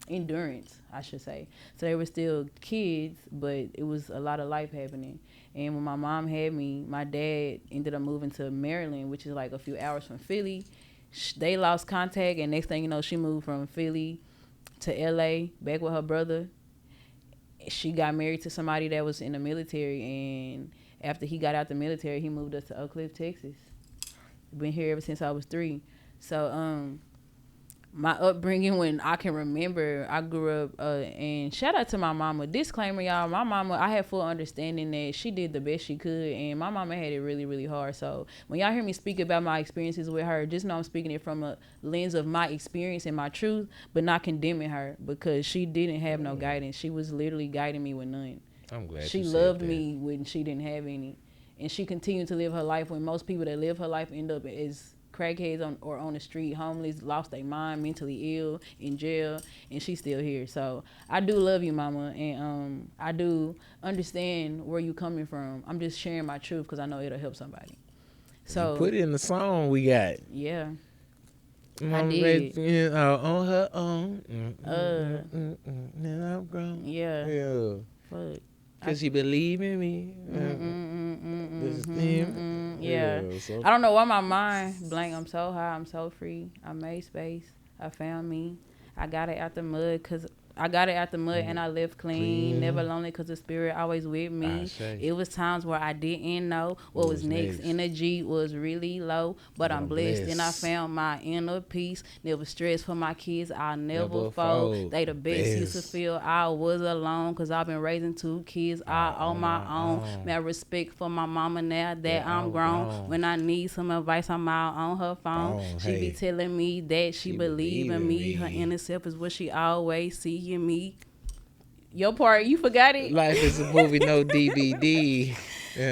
[SPEAKER 1] endurance, I should say. So they were still kids, but it was a lot of life happening. And when my mom had me, my dad ended up moving to Maryland, which is like a few hours from Philly. They lost contact, and next thing you know, she moved from Philly to LA back with her brother. She got married to somebody that was in the military, and after he got out the military, he moved us to Oak Cliff, Texas. Been here ever since I was 3. So my upbringing, when I can remember, I grew up and shout out to my mama. Disclaimer, y'all, my mama, I had full understanding that she did the best she could, and my mama had it really, really hard. So when y'all hear me speak about my experiences with her, just know I'm speaking it from a lens of my experience and my truth, but not condemning her, because she didn't have no guidance. She was literally guiding me with none.
[SPEAKER 2] I'm glad
[SPEAKER 1] she loved me when she didn't have any, and she continued to live her life when most people that live her life end up as crackheads on the street, homeless, lost their mind, mentally ill, in jail, and she's still here. So I do love you, mama, and I do understand where you coming from. I'm just sharing my truth because I know it'll help somebody. So
[SPEAKER 2] you put it in the song we got.
[SPEAKER 1] Yeah,
[SPEAKER 2] Mama
[SPEAKER 1] I did.
[SPEAKER 2] On her own. And I'm grown.
[SPEAKER 1] Yeah. Fuck.
[SPEAKER 2] Cause she believe in me.
[SPEAKER 1] Yeah. So. I don't know why my mind blank. I'm so high. I'm so free. I made space. I found me. I got it out the mud and I lived clean. Never lonely cause the spirit always with me. It was times where I didn't know what was next. Energy was really low, but I'm blessed and I found my inner peace. Never stressed for my kids. I'll never fold. They the best. Used to feel I was alone cause I've been raising 2 kids all on my own. Man, respect for my mama now that I'm grown. When I need some advice, I'm out on her phone. She be telling me that she believe in me. Her inner self is what she always see in me. Your part, you forgot it.
[SPEAKER 2] Life is a movie, no DVD.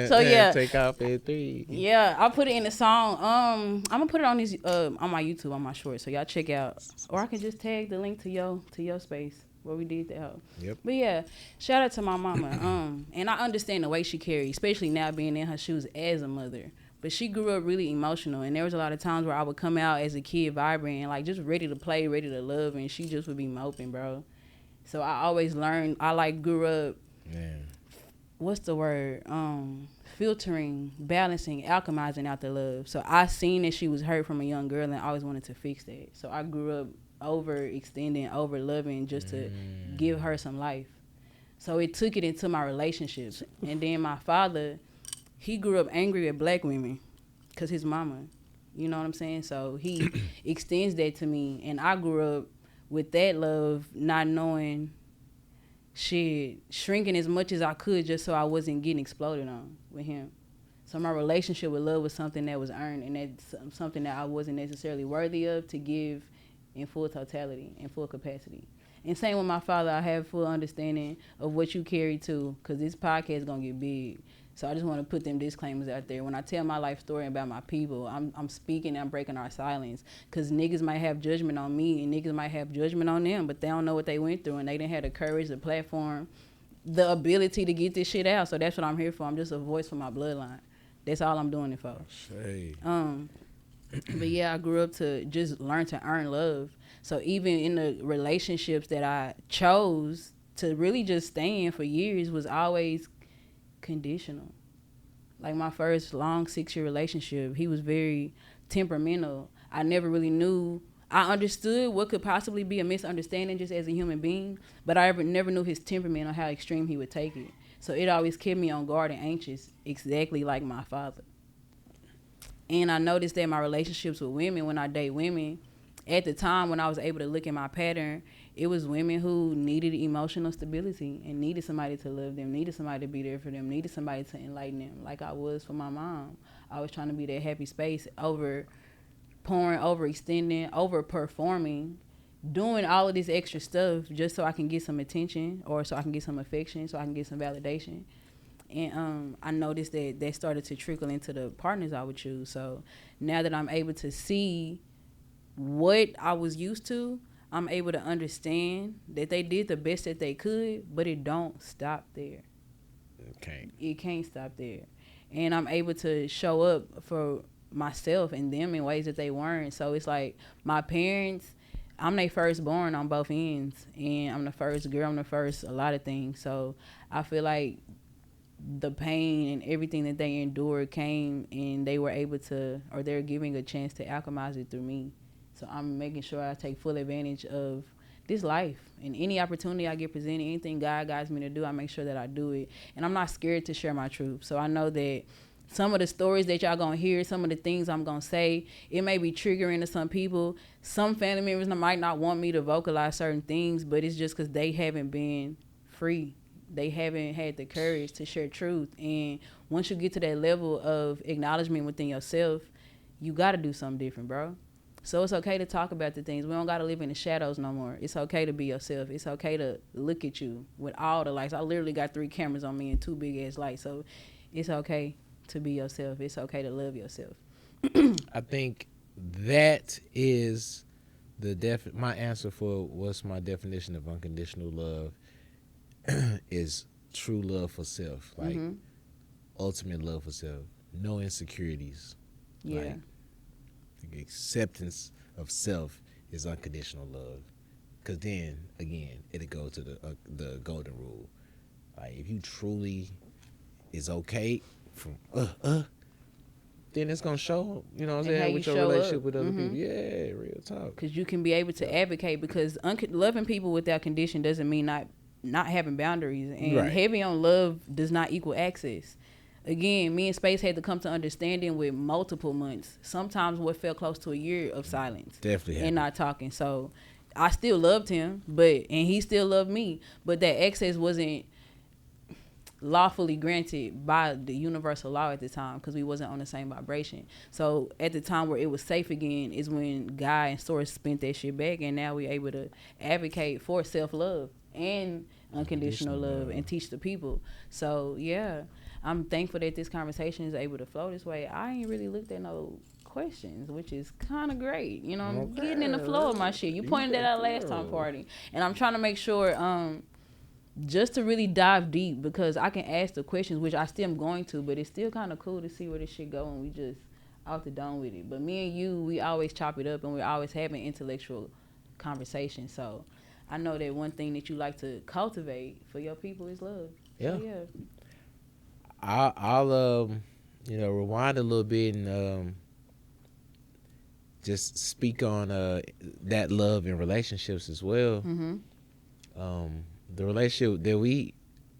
[SPEAKER 1] So yeah,
[SPEAKER 2] take off at 3.
[SPEAKER 1] Yeah, I put it in the song. I'm gonna put it on this on my YouTube, on my short, so y'all check out. Or I can just tag the link to your space where we did that.
[SPEAKER 2] Yep.
[SPEAKER 1] But yeah, shout out to my mama. And I understand the way she carries, especially now being in her shoes as a mother. But she grew up really emotional, and there was a lot of times where I would come out as a kid vibrant and like just ready to play, ready to love, and she just would be moping, bro. So I always learned, grew up, what's the word? Filtering, balancing, alchemizing out the love. So I seen that she was hurt from a young girl and I always wanted to fix that. So I grew up overextending, over loving just to give her some life. So it took it into my relationships. And then my father, he grew up angry at black women because his mama, you know what I'm saying? So he extends that to me, and I grew up with that love, not knowing shit, shrinking as much as I could just so I wasn't getting exploded on with him. So my relationship with love was something that was earned, and that's something that I wasn't necessarily worthy of to give in full totality, in full capacity. And same with my father, I have full understanding of what you carry too, because this podcast is going to get big. So I just want to put them disclaimers out there. When I tell my life story about my people, I'm speaking and I'm breaking our silence. Because niggas might have judgment on me and niggas might have judgment on them, but they don't know what they went through, and they didn't have the courage, the platform, the ability to get this shit out. So that's what I'm here for. I'm just a voice for my bloodline. That's all I'm doing it for. But yeah, I grew up to just learn to earn love. So even in the relationships that I chose to really just stay in for years was always conditional. Like my first long 6-year relationship, he was very temperamental. I never really knew. I understood what could possibly be a misunderstanding just as a human being, but I never knew his temperament or how extreme he would take it. So it always kept me on guard and anxious, exactly like my father. And I noticed that my relationships with women, when I date women, at the time when I was able to look at my pattern, it was women who needed emotional stability and needed somebody to love them, needed somebody to be there for them, needed somebody to enlighten them, like I was for my mom. I was trying to be that happy space, over pouring, overextending, over performing, doing all of this extra stuff just so I can get some attention or so I can get some affection, so I can get some validation. And I noticed that started to trickle into the partners I would choose. So now that I'm able to see what I was used to, I'm able to understand that they did the best that they could, but it don't stop there.
[SPEAKER 2] Okay.
[SPEAKER 1] It can't stop there. And I'm able to show up for myself and them in ways that they weren't. So it's like my parents, I'm their firstborn on both ends. And I'm the first girl, I'm the first a lot of things. So I feel like the pain and everything that they endured came and they were able to, or they're giving a chance to alchemize it through me. So I'm making sure I take full advantage of this life and any opportunity I get presented, anything God guides me to do, I make sure that I do it. And I'm not scared to share my truth. So I know that some of the stories that y'all gonna hear, some of the things I'm gonna say, it may be triggering to some people. Some family members might not want me to vocalize certain things, but it's just because they haven't been free. They haven't had the courage to share truth. And once you get to that level of acknowledgement within yourself, you got to do something different, bro. So it's okay to talk about the things. We don't got to live in the shadows no more. It's okay to be yourself. It's okay to look at you with all the lights. I literally got 3 cameras on me and 2 big ass lights. So it's okay to be yourself. It's okay to love yourself.
[SPEAKER 2] I think that is my answer for what's my definition of unconditional love is true love for self, like ultimate love for self, no insecurities.
[SPEAKER 1] Yeah.
[SPEAKER 2] Like, the acceptance of self is unconditional love. Cause then again, it'll go to the golden rule. Like if you truly is okay from then it's gonna show. You know what I'm saying, with your relationship with other people. Yeah, real talk.
[SPEAKER 1] Cause you can be able to advocate. Because loving people without condition doesn't mean not having boundaries. And heavy on love does not equal access. Again, me and Space had to come to understanding with multiple months. Sometimes what felt close to a year of silence.
[SPEAKER 2] Definitely.
[SPEAKER 1] And not talking. So I still loved him, and he still loved me. But that access wasn't lawfully granted by the universal law at the time because we wasn't on the same vibration. So at the time where it was safe again is when God and Source spent that shit back, and now we're able to advocate for self-love and unconditional love and teach the people. So yeah, I'm thankful that this conversation is able to flow this way. I ain't really looked at no questions, which is kind of great. You know, I'm getting in the flow of my shit. You pointed that out last time, party, and I'm trying to make sure just to really dive deep, because I can ask the questions, which I still am going to, but it's still kind of cool to see where this shit go and we just out the dome with it. But me and you, we always chop it up and we're always having intellectual conversations. So I know that one thing that you like to cultivate for your people is love.
[SPEAKER 2] Yeah.
[SPEAKER 1] So, yeah.
[SPEAKER 2] I'll rewind a little bit and just speak on that love in relationships as well. The relationship that we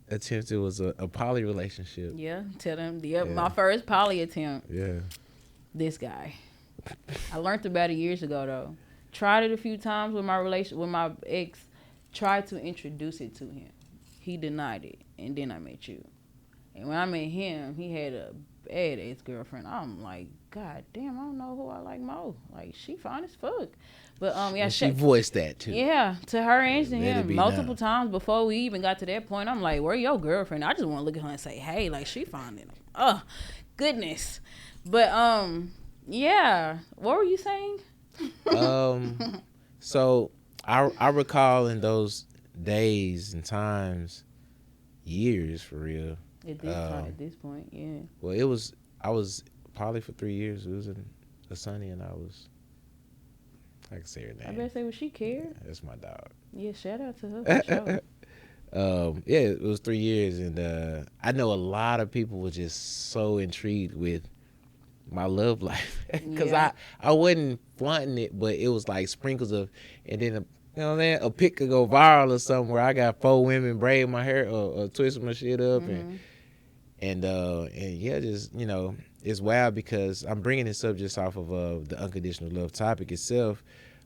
[SPEAKER 2] attempted was a poly relationship.
[SPEAKER 1] Yeah, tell them. My first poly attempt.
[SPEAKER 2] Yeah.
[SPEAKER 1] This guy. I learned about it years ago though. Tried it a few times with my ex. Tried to introduce it to him. He denied it, and then I met you. And when I met him, he had a bad ex-girlfriend. I'm like, God damn, I don't know who I like more. Like, she fine as fuck. But yeah,
[SPEAKER 2] and she voiced that too.
[SPEAKER 1] Yeah, to her and to him multiple times before we even got to that point. I'm like, where your girlfriend? I just want to look at her and say, hey, like, she fine. Oh, goodness. But yeah, what were you saying?
[SPEAKER 2] So I recall in those days and times, years for real.
[SPEAKER 1] At this point, yeah.
[SPEAKER 2] Well, I was poly for 3 years. It was in Sunny, and I can say her name.
[SPEAKER 1] I better say, would she care?
[SPEAKER 2] Yeah, that's my dog.
[SPEAKER 1] Yeah, shout out to her for sure.
[SPEAKER 2] Yeah, it was 3 years, and I know a lot of people were just so intrigued with my love life because I wasn't flaunting it, but it was like sprinkles of, and then a pic could go viral or something where I got 4 women braiding my hair or twisting my shit up, and yeah, just it's wild because I'm bringing this up just off of the unconditional love topic itself.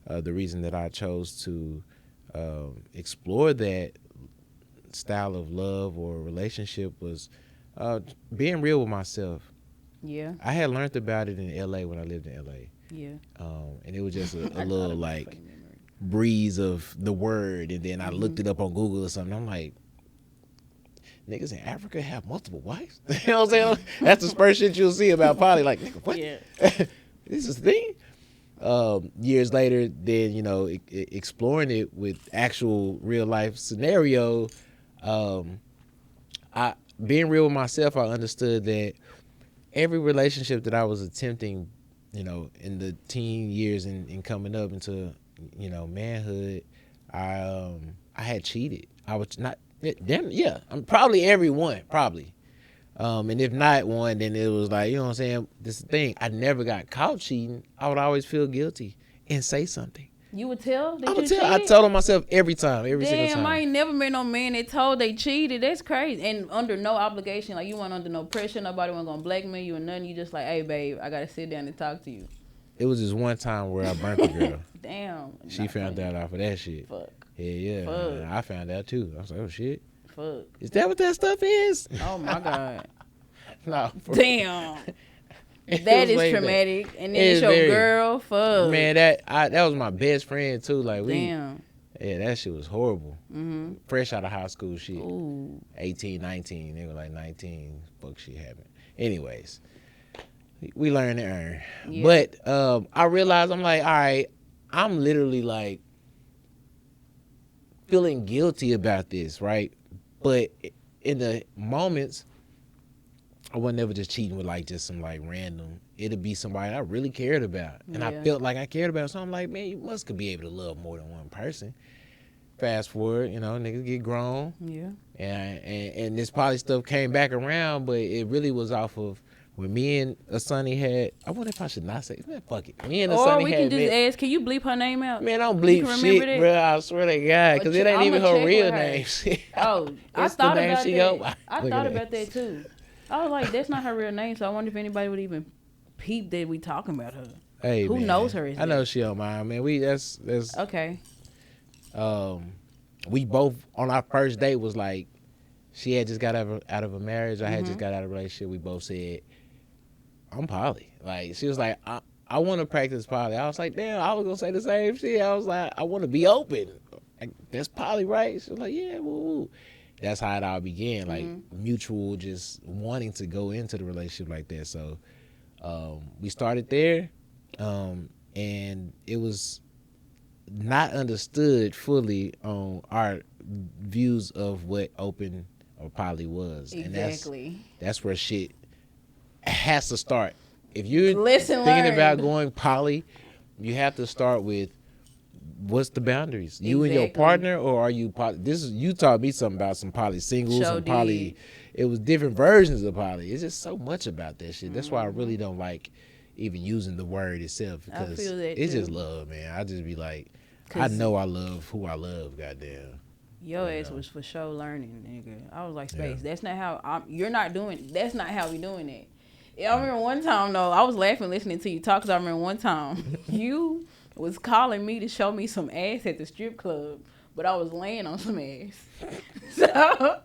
[SPEAKER 2] The reason that I chose to explore that style of love or relationship was being real with myself.
[SPEAKER 1] Yeah.
[SPEAKER 2] I had learned about it in LA when I lived in LA.
[SPEAKER 1] Yeah.
[SPEAKER 2] And it was just a little like breeze of the word, and then I looked it up on Google or something. I'm like, niggas in Africa have multiple wives? You know what I'm saying? That's the first shit you'll see about poly. Like, nigga, what? Yeah. This is the thing? Years later, then, exploring it with actual real life scenario, being real with myself, I understood that every relationship that I was attempting, in the teen years and coming up into, manhood, I had cheated. I was not, damn, yeah, I'm probably every one, probably. And if not one, then it was like, you know what I'm saying? This is the thing. I never got caught cheating. I would always feel guilty and say something.
[SPEAKER 1] You would tell that
[SPEAKER 2] I
[SPEAKER 1] you
[SPEAKER 2] would tell.
[SPEAKER 1] cheated?
[SPEAKER 2] I told on myself every time, every single
[SPEAKER 1] Damn,
[SPEAKER 2] time.
[SPEAKER 1] I ain't never met no man that told they cheated. That's crazy. And under no obligation. Like, you weren't under no pressure. Nobody wasn't going to blackmail you or nothing. You just like, hey, babe, I got to sit down and talk to you.
[SPEAKER 2] It was just one time where I burnt the girl.
[SPEAKER 1] Damn.
[SPEAKER 2] She found out off of that shit.
[SPEAKER 1] Fuck.
[SPEAKER 2] Yeah.
[SPEAKER 1] Fuck.
[SPEAKER 2] I found out too. I was like, oh shit.
[SPEAKER 1] Fuck.
[SPEAKER 2] Is that what that stuff is?
[SPEAKER 1] Oh, my God.
[SPEAKER 2] No.
[SPEAKER 1] Damn. That is traumatic. And then it's your girl. Fuck.
[SPEAKER 2] Man, that was my best friend too. Like
[SPEAKER 1] Damn.
[SPEAKER 2] Yeah, that shit was horrible.
[SPEAKER 1] Mm-hmm.
[SPEAKER 2] Fresh out of high school shit.
[SPEAKER 1] Ooh.
[SPEAKER 2] 18, 19. They were like 19. Fuck shit happened. Anyways, we learn to earn.
[SPEAKER 1] Yeah.
[SPEAKER 2] But I realized, I'm like, all right, I'm literally like feeling guilty about this, right? But in the moments, I wasn't ever just cheating with like just some like random. It'd be somebody I really cared about. And I felt like I cared about. So I'm like, man, you could be able to love more than one person. Fast forward, niggas get grown.
[SPEAKER 1] Yeah.
[SPEAKER 2] And this poly stuff came back around, but it really was off of when me and Asani had. I wonder if I should not say. Man, fuck it. Me and Asani had.
[SPEAKER 1] Or we can just ask. Can you bleep her name out?
[SPEAKER 2] Man, don't bleep shit, bro. I swear to God, because it ain't even her real name.
[SPEAKER 1] Oh, I thought about that. I thought about that too. I was like, that's not her real name, so I wonder if anybody would even peep that we talking about her.
[SPEAKER 2] Hey,
[SPEAKER 1] who knows her?
[SPEAKER 2] I know she don't mind, man. That's
[SPEAKER 1] okay.
[SPEAKER 2] We both on our first date was like, she had just got out of a marriage. I had just got out of a relationship. We both said, I'm poly. Like, she was like, I want to practice poly. I was like, damn, I was gonna say the same shit. I was like, I want to be open. Like, that's poly, right? She was like, yeah, woo. That's how it all began, like mutual just wanting to go into the relationship like that. So we started there, and it was not understood fully on our views of what open or poly was.
[SPEAKER 1] Exactly.
[SPEAKER 2] And that's where shit has to start. If you're
[SPEAKER 1] thinking
[SPEAKER 2] about going poly, you have to start with, what's the boundaries? You and your partner, or are you poly? You taught me something about some poly singles and poly. It was different versions of poly. It's just so much about that shit. That's why I really don't like even using the word itself, because it's just love, man. I just be like, I know I love who I love. Goddamn.
[SPEAKER 1] Your ass was for sure learning, nigga. I was like, Space. Yeah. That's not how you're not doing. That's not how we doing it. I remember one time though, I was laughing listening to you talk, because I remember one time you was calling me to show me some ass at the strip club, but I was laying on some ass. So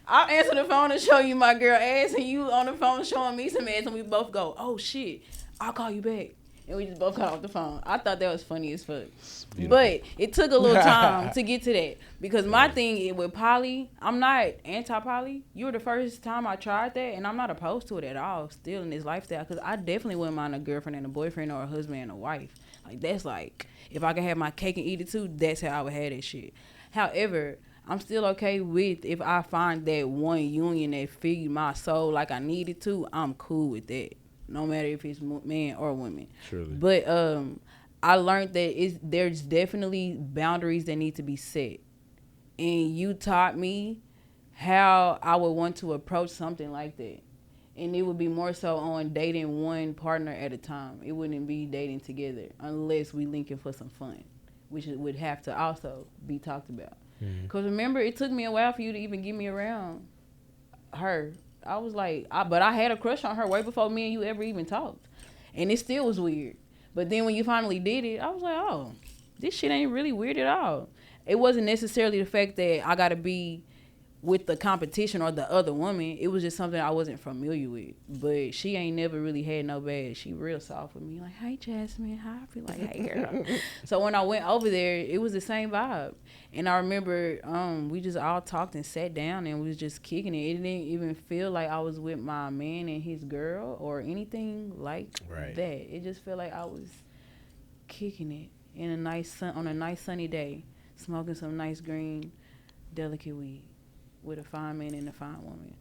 [SPEAKER 1] I'll answer the phone and show you my girl ass, and you on the phone showing me some ass, and we both go, oh shit, I'll call you back. And we just both got off the phone. I thought that was funny as fuck. But it took a little time to get to that. Because my thing with poly, I'm not anti-poly. You were the first time I tried that, and I'm not opposed to it at all still in this lifestyle. Because I definitely wouldn't mind a girlfriend and a boyfriend, or a husband and a wife. Like, that's like, if I could have my cake and eat it too, that's how I would have that shit. However, I'm still okay with, if I find that one union that feed my soul like I need it to, I'm cool with that. No matter if it's man or women.
[SPEAKER 2] Surely.
[SPEAKER 1] But I learned that there's definitely boundaries that need to be set. And you taught me how I would want to approach something like that. And it would be more so on dating one partner at a time. It wouldn't be dating together unless we linking for some fun, which would have to also be talked about. Because remember, it took me a while for you to even get me around her. I was like, but I had a crush on her way before me and you ever even talked. And it still was weird. But then when you finally did it, I was like, oh, this shit ain't really weird at all. It wasn't necessarily the fact that I got to be with the competition or the other woman. It was just something I wasn't familiar with. But she ain't never really had no bad. She real soft with me. Like, hey, Jasmine. Hi. I feel like, hey, girl. So when I went over there, it was the same vibe. And I remember we just all talked and sat down and we was just kicking it. It didn't even feel like I was with my man and his girl or anything like that. It just felt like I was kicking it in a nice on a nice sunny day, smoking some nice green, delicate weed with a fine man and a fine woman.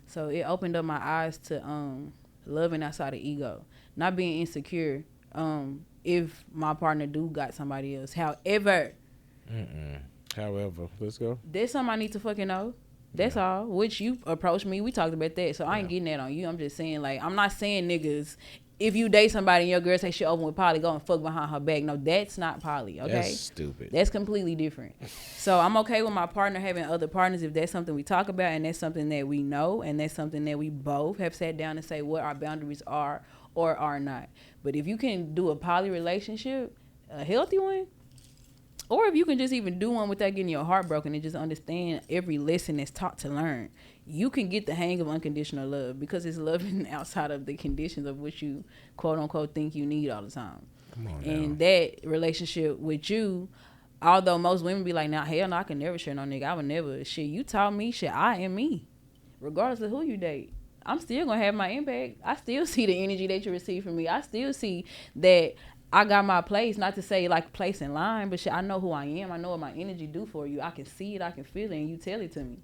[SPEAKER 1] So it opened up my eyes to loving outside of ego, not being insecure. If my partner do got somebody else, however,
[SPEAKER 2] let's go.
[SPEAKER 1] there's something I need to fucking know. That's all. Which you approached me, we talked about that. So I ain't getting that on you. I'm just saying, like, I'm not saying niggas. If you date somebody and your girl say she open with poly, go and fuck behind her back. No, that's not poly. Okay,
[SPEAKER 2] That's stupid.
[SPEAKER 1] That's completely different. So I'm okay with my partner having other partners if that's something we talk about and that's something that we know and that's something that we both have sat down and say what our boundaries are or are not. But if you can do a poly relationship, a healthy one, or if you can just even do one without getting your heart broken and just understand every lesson that's taught to learn, you can get the hang of unconditional love because it's loving outside of the conditions of what you quote unquote think you need all the time.
[SPEAKER 2] Come on
[SPEAKER 1] And
[SPEAKER 2] now.
[SPEAKER 1] that relationship with you, although most women be like, nah, hell no, I can never share no nigga. I would never. Shit, you taught me shit. I am me. Regardless of who you date. I'm still going to have my impact. I still see the energy that you receive from me. I still see that I got my place. Not to say like place in line, but shit, I know who I am. I know what my energy do for you. I can see it. I can feel it. And you tell it to me.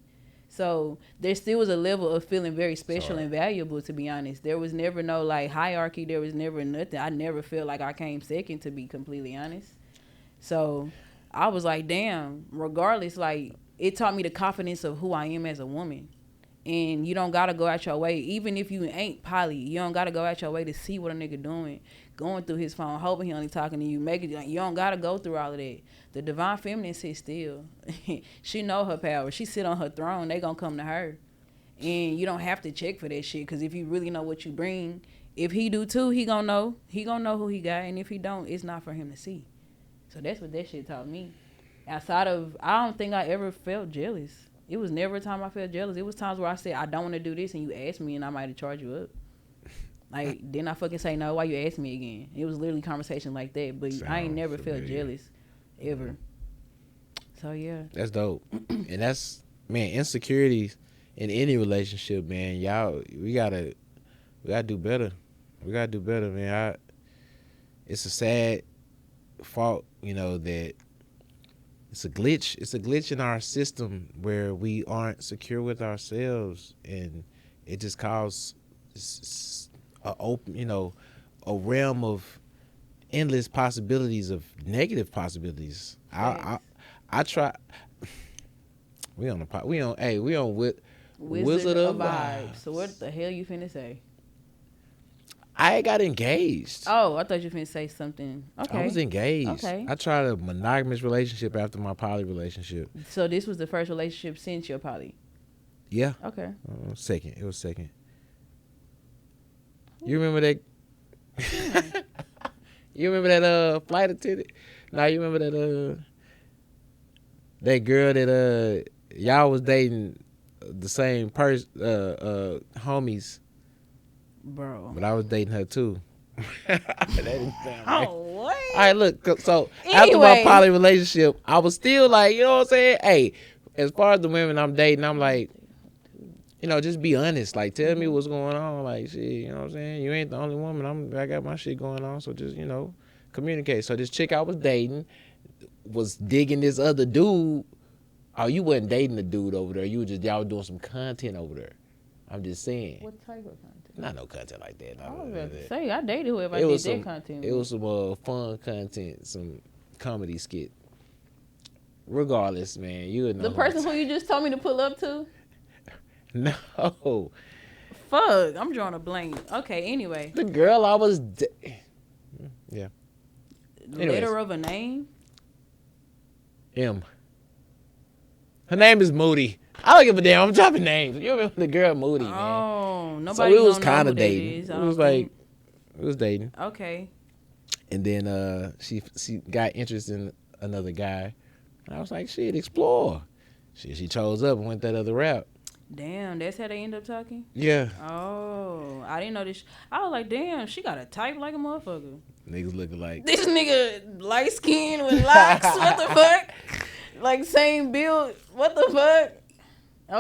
[SPEAKER 1] So there still was a level of feeling very special and valuable, to be honest. There was never no like hierarchy. There was never nothing. I never felt like I came second, to be completely honest. So I was like, damn, regardless, like it taught me the confidence of who I am as a woman. And you don't gotta go out your way, even if you ain't poly. You don't gotta go out your way to see what a nigga doing, going through his phone, hoping he only talking to you. Make it like you don't gotta go through all of that. The divine feminine sits still. She know her power. She sit on her throne. They gonna come to her, and you don't have to check for that shit. Because if you really know what you bring, if he do too, he gonna know. He gonna know who he got, and if he don't, it's not for him to see. So that's what that shit taught me. Outside of, I don't think I ever felt jealous. It was never a time I felt jealous. It was times where I said, I don't want to do this, and you asked me, and I might have charged you up. Like, didn't I fucking say no? Why you asked me again? It was literally conversation like that, but I ain't never felt jealous, ever. So, yeah.
[SPEAKER 2] That's dope. And that's, man, insecurities in any relationship, man, y'all, we gotta do better. We gotta do better, man. It's a sad fault, you know, that it's a glitch. It's a glitch in our system where we aren't secure with ourselves, and it just causes a open, you know, a realm of endless possibilities of negative possibilities. I try. We on Wizard of Vibes.
[SPEAKER 1] So what the hell you finna say?
[SPEAKER 2] I got engaged.
[SPEAKER 1] Oh, I thought you finna say something. Okay.
[SPEAKER 2] I was engaged.
[SPEAKER 1] Okay.
[SPEAKER 2] I tried a monogamous relationship after my poly relationship.
[SPEAKER 1] So this was the first relationship since your poly?
[SPEAKER 2] Yeah.
[SPEAKER 1] Okay.
[SPEAKER 2] Second. It was second. You remember that? You remember that flight attendant? Nah, you remember that girl that y'all was dating the same person, homies.
[SPEAKER 1] Bro.
[SPEAKER 2] But I was dating her too. That didn't sound right.
[SPEAKER 1] Oh, what?
[SPEAKER 2] All right, look. So
[SPEAKER 1] Anyway.
[SPEAKER 2] after my poly relationship, I was still like, you know what I'm saying? Hey, as far as the women I'm dating, I'm like, you know, just be honest. Like, tell me what's going on. Like, shit, you know what I'm saying? You ain't the only woman. I got my shit going on. So just, you know, communicate. So this chick I was dating was digging this other dude. Oh, you wasn't dating the dude over there. You were just, y'all was doing some content over there. I'm just saying.
[SPEAKER 1] What type of content?
[SPEAKER 2] Not no content like that.
[SPEAKER 1] I was about to say, I dated whoever I did that content with.
[SPEAKER 2] It was some fun content, some comedy skit. Regardless, man, you would know.
[SPEAKER 1] The person who you just told me to pull up to?
[SPEAKER 2] No.
[SPEAKER 1] Fuck, I'm drawing a blank. Okay, anyway.
[SPEAKER 2] The girl I was... Yeah.
[SPEAKER 1] Letter of a name?
[SPEAKER 2] M. Her name is Moody. I don't give a damn. I'm dropping names. You remember the girl Moody, man.
[SPEAKER 1] Oh, nobody
[SPEAKER 2] So we was
[SPEAKER 1] kind of
[SPEAKER 2] dating. It was like, we was dating.
[SPEAKER 1] Okay.
[SPEAKER 2] And then she got interested in another guy. I was like, shit, explore. She chose up and went that other route.
[SPEAKER 1] Damn, that's how they end up talking?
[SPEAKER 2] Yeah.
[SPEAKER 1] Oh, I didn't know this. I was like, damn, she got a type like a motherfucker.
[SPEAKER 2] Niggas looking like...
[SPEAKER 1] This nigga light skin with locks. What the fuck? Like same build. What the fuck?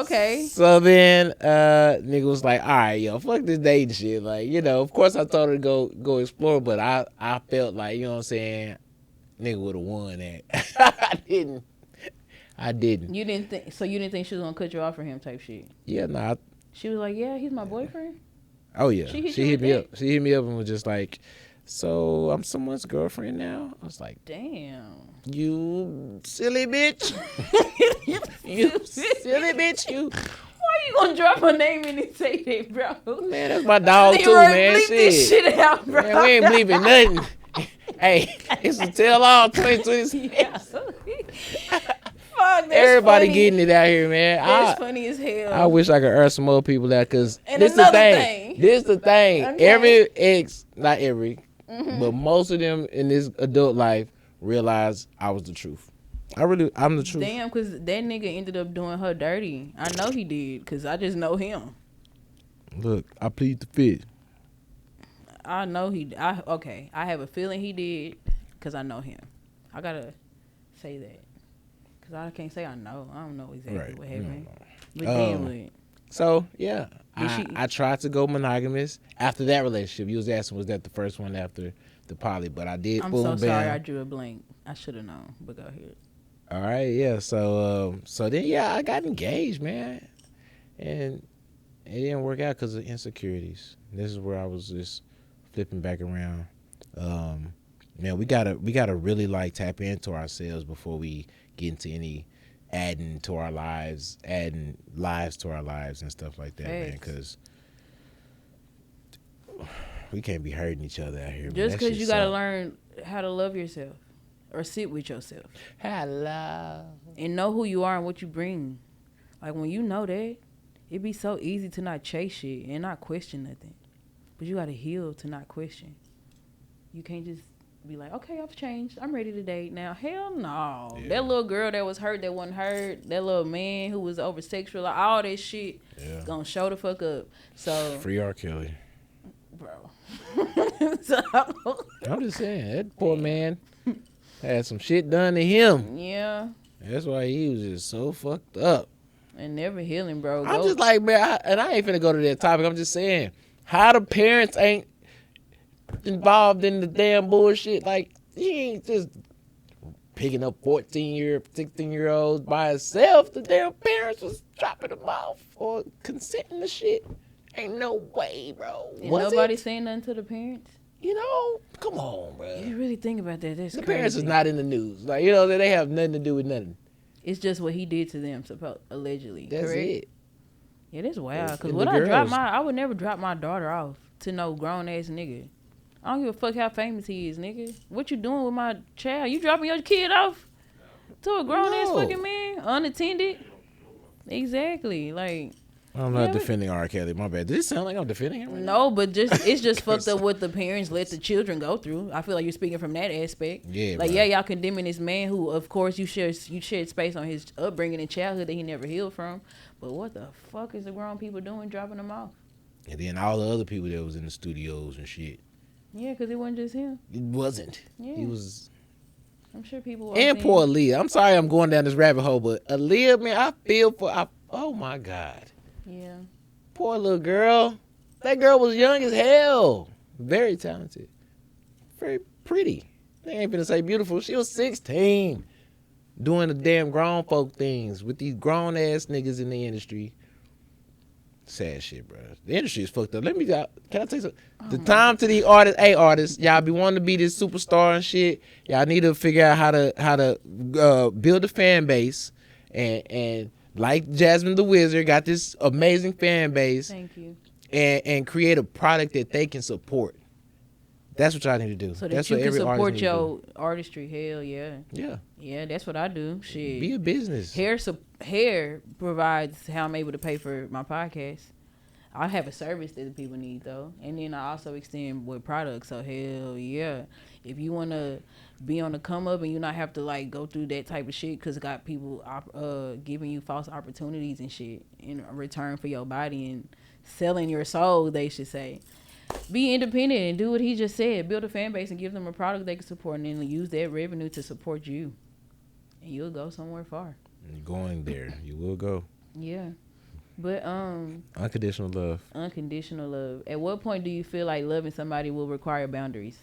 [SPEAKER 1] Okay.
[SPEAKER 2] So then nigga was like, all right, yo, fuck this dating shit. Like, you know, of course I told her to go explore, but I felt like, you know what I'm saying, nigga would have won that. I didn't.
[SPEAKER 1] You didn't think she was gonna cut you off for him type shit?
[SPEAKER 2] Yeah, nah.
[SPEAKER 1] She was like, yeah, he's my boyfriend.
[SPEAKER 2] Oh yeah,
[SPEAKER 1] She hit
[SPEAKER 2] she
[SPEAKER 1] you
[SPEAKER 2] hit
[SPEAKER 1] with
[SPEAKER 2] me
[SPEAKER 1] that?
[SPEAKER 2] up. She hit me up and was just like, "So I'm someone's girlfriend now." I was like,
[SPEAKER 1] Damn.
[SPEAKER 2] "You silly bitch, you silly bitch, you."
[SPEAKER 1] Why you gonna drop her name and then say that, bro?
[SPEAKER 2] Man, that's my dog too,
[SPEAKER 1] Leroy,
[SPEAKER 2] man.
[SPEAKER 1] bleep this shit out, bro.
[SPEAKER 2] Man, we ain't bleeping nothing. Hey, it's a tell all 2020.
[SPEAKER 1] Yeah. Fuck, that's
[SPEAKER 2] Everybody
[SPEAKER 1] funny.
[SPEAKER 2] getting it out here, man.
[SPEAKER 1] That's funny as hell.
[SPEAKER 2] I wish I could earn some more people out, because
[SPEAKER 1] And
[SPEAKER 2] this the
[SPEAKER 1] another
[SPEAKER 2] thing.
[SPEAKER 1] thing.
[SPEAKER 2] This the thing.
[SPEAKER 1] Okay.
[SPEAKER 2] Every ex, not every, but most of them in this adult life realize I was the truth. I'm the truth.
[SPEAKER 1] Damn, because that nigga ended up doing her dirty. I know he did, because I just know him.
[SPEAKER 2] Look, I plead the fifth.
[SPEAKER 1] I know okay. I have a feeling he did, because I know him. I gotta say that. Because I can't say I know. I don't know exactly what happened. But then what?
[SPEAKER 2] So, yeah.
[SPEAKER 1] Did
[SPEAKER 2] I tried to go monogamous after that relationship. You was asking, was that the first one after the poly? But I did.
[SPEAKER 1] I'm
[SPEAKER 2] boom,
[SPEAKER 1] so
[SPEAKER 2] bam.
[SPEAKER 1] sorry I drew a blank. I should have known, but go ahead.
[SPEAKER 2] All right, yeah. So then, yeah, I got engaged, man. And it didn't work out because of insecurities. This is where I was just flipping back around. Man, we gotta really like tap into ourselves before we get into any adding to our lives, adding lives to our lives and stuff like that, man. Because we can't be hurting each other out here.
[SPEAKER 1] Just because you gotta learn how to love yourself or sit with yourself.
[SPEAKER 2] Hello.
[SPEAKER 1] And know who you are and what you bring. Like when you know that, it'd be so easy to not chase shit and not question nothing. But you gotta heal to not question. You can't just be like, okay, I've changed. I'm ready to date now. Hell no.
[SPEAKER 2] Yeah.
[SPEAKER 1] That little girl that was hurt, that wasn't hurt, that little man who was over sexual, all that shit, gonna show the fuck up. So
[SPEAKER 2] free R. Kelly.
[SPEAKER 1] Bro. So,
[SPEAKER 2] I'm just saying, that poor man had some shit done to him.
[SPEAKER 1] Yeah.
[SPEAKER 2] That's why he was just so fucked up.
[SPEAKER 1] And never healing, bro.
[SPEAKER 2] I'm just like, man, I ain't finna go to that topic. I'm just saying, how the parents ain't involved in the damn bullshit. Like, he ain't just picking up 16-year-olds by himself. The damn parents was dropping them off or consenting to shit. Ain't no way, bro.
[SPEAKER 1] And nobody saying nothing to the parents?
[SPEAKER 2] You know, come on, bro.
[SPEAKER 1] You really think about that. That's
[SPEAKER 2] the
[SPEAKER 1] crazy.
[SPEAKER 2] Parents is not in the news. Like, you know, they have nothing to do with nothing.
[SPEAKER 1] It's just what he did to them, allegedly.
[SPEAKER 2] That's
[SPEAKER 1] correct?
[SPEAKER 2] it.
[SPEAKER 1] Yeah, that's wild. Because
[SPEAKER 2] And
[SPEAKER 1] when
[SPEAKER 2] the
[SPEAKER 1] I would never drop my daughter off to no grown ass nigga. I don't give a fuck how famous he is, nigga. What you doing with my child? You dropping your kid off to a grown ass fucking man, unattended? Exactly. Like,
[SPEAKER 2] I'm not defending R. Kelly. My bad. Did it sound like I'm defending him? Right
[SPEAKER 1] no, but it's just fucked up what the parents let the children go through. I feel like you're speaking from that aspect.
[SPEAKER 2] Yeah.
[SPEAKER 1] Like,
[SPEAKER 2] bro.
[SPEAKER 1] yeah, y'all condemning this man who, of course, you shared space on his upbringing and childhood that he never healed from. But what the fuck is the grown people doing dropping them off?
[SPEAKER 2] And then all the other people that was in the studios and shit.
[SPEAKER 1] Yeah, because it wasn't just him.
[SPEAKER 2] It wasn't.
[SPEAKER 1] Yeah.
[SPEAKER 2] He was.
[SPEAKER 1] I'm sure people.
[SPEAKER 2] And poor Aaliyah. I'm sorry I'm going down this rabbit hole, but Aaliyah, man, I feel for. Oh my God.
[SPEAKER 1] Yeah.
[SPEAKER 2] Poor little girl. That girl was young as hell. Very talented. Very pretty. They ain't gonna say beautiful. She was 16. Doing the damn grown folk things with these grown ass niggas in the industry. Sad shit, bro. The industry is fucked up. Can I tell you something? The time to the artists, y'all be wanting to be this superstar and shit. Y'all need to figure out how to build a fan base and like Jasmine the Wizard got this amazing fan base.
[SPEAKER 1] Thank you.
[SPEAKER 2] And create a product that they can support. That's what y'all need to do.
[SPEAKER 1] So
[SPEAKER 2] that's
[SPEAKER 1] that you
[SPEAKER 2] what
[SPEAKER 1] can
[SPEAKER 2] every
[SPEAKER 1] support
[SPEAKER 2] artist
[SPEAKER 1] your artistry. Hell yeah.
[SPEAKER 2] Yeah.
[SPEAKER 1] Yeah, that's what I do. Shit.
[SPEAKER 2] Be a business.
[SPEAKER 1] Hair provides how I'm able to pay for my podcast. I have a service that the people need though, and then I also extend with products. So hell yeah, if you wanna be on the come up and you not have to like go through that type of shit, cause got people giving you false opportunities and shit in return for your body and selling your soul, they should say. Be independent and do what he just said. Build a fan base and give them a product they can support, and then use that revenue to support you, and you'll go somewhere far.
[SPEAKER 2] You're going there, you will go.
[SPEAKER 1] Yeah. But
[SPEAKER 2] unconditional love.
[SPEAKER 1] Unconditional love. At what point do you feel like loving somebody will require boundaries?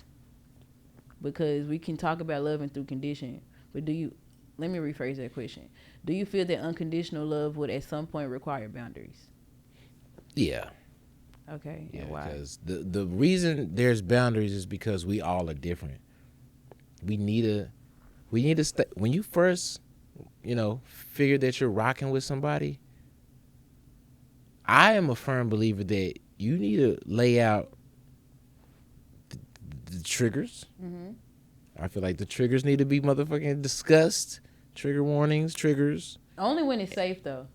[SPEAKER 1] Because we can talk about loving through condition, but let me rephrase that question. Do you feel that unconditional love would at some point require boundaries?
[SPEAKER 2] Yeah.
[SPEAKER 1] Okay.
[SPEAKER 2] Yeah,
[SPEAKER 1] And why?
[SPEAKER 2] because the reason there's boundaries is because we all are different. We need to stay when you first, figure that you're rocking with somebody. I am a firm believer that you need to lay out the triggers.
[SPEAKER 1] Mm-hmm.
[SPEAKER 2] I feel like the triggers need to be motherfucking discussed. Trigger warnings, triggers.
[SPEAKER 1] Only when it's safe though.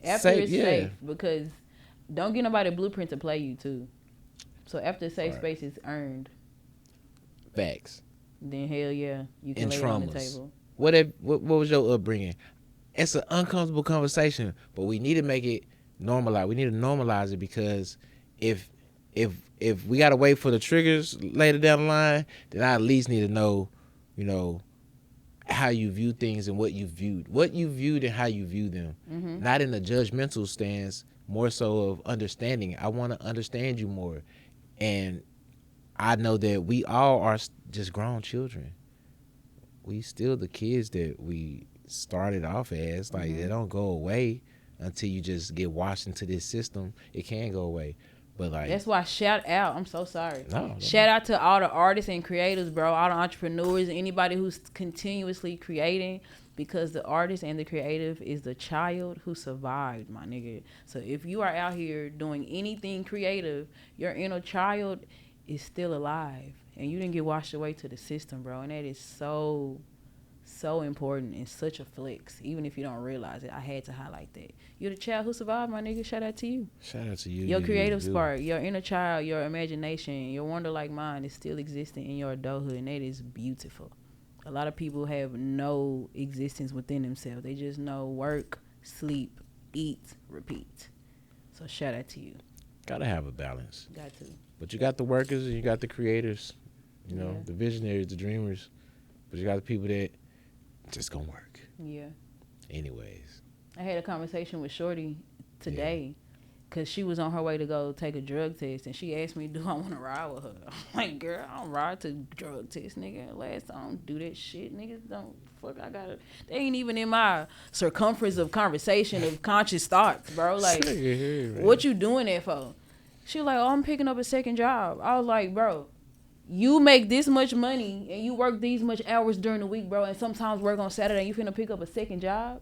[SPEAKER 1] After
[SPEAKER 2] Safe,
[SPEAKER 1] it's
[SPEAKER 2] yeah.
[SPEAKER 1] safe, because don't get nobody a bluept to play you too. So after safe
[SPEAKER 2] Right.
[SPEAKER 1] space is earned,
[SPEAKER 2] Facts.
[SPEAKER 1] then hell yeah, you can
[SPEAKER 2] And
[SPEAKER 1] lay it on the
[SPEAKER 2] traumas.
[SPEAKER 1] table.
[SPEAKER 2] What was your upbringing? It's an uncomfortable conversation, but we need to make it normalize. We need to normalize it because if we gotta wait for the triggers later down the line, then I at least need to know, how you view things and what you viewed and how you view them.
[SPEAKER 1] Mm-hmm.
[SPEAKER 2] Not in a judgmental stance, more so of understanding. I want to understand you more, and I know that we all are just grown children. We still the kids that we started off as. Like, they don't go away until you just get washed into this system. It can go away, but like
[SPEAKER 1] That's why shout out. I'm so sorry.
[SPEAKER 2] no,
[SPEAKER 1] Shout out to all the artists and creators, bro. All the entrepreneurs, anybody who's continuously creating, because the artist and the creative is the child who survived, my nigga. So if you are out here doing anything creative, your inner child is still alive, and you didn't get washed away to the system, bro. And that is so important and such a flex. Even if you don't realize it, I had to highlight that. You're the child who survived, my nigga. Shout out to you.
[SPEAKER 2] shout out to you.
[SPEAKER 1] Your creative
[SPEAKER 2] you.
[SPEAKER 1] spark, your inner child, your imagination, your wonder like mind is still existing in your adulthood, and that is beautiful. A lot of people have no existence within themselves. They just know work, sleep, eat, repeat. So shout out to you.
[SPEAKER 2] Gotta have a balance.
[SPEAKER 1] Got to.
[SPEAKER 2] But you got the workers and you got the creators,
[SPEAKER 1] Yeah.
[SPEAKER 2] the visionaries, the dreamers. But you got the people that just gonna work.
[SPEAKER 1] Yeah.
[SPEAKER 2] Anyways.
[SPEAKER 1] I had a conversation with Shorty today because she was on her way to go take a drug test, and she asked me, do I want to ride with her? I'm like, girl, I don't ride to drug test, nigga. Last time I don't do that shit. Niggas don't, fuck, I gotta, they ain't even in my circumference of conversation of conscious thoughts, bro. Like, what you doing that for? She was like, oh, I'm picking up a second job. I was like, bro, you make this much money and you work these much hours during the week, bro, and sometimes work on Saturday and you finna pick up a second job?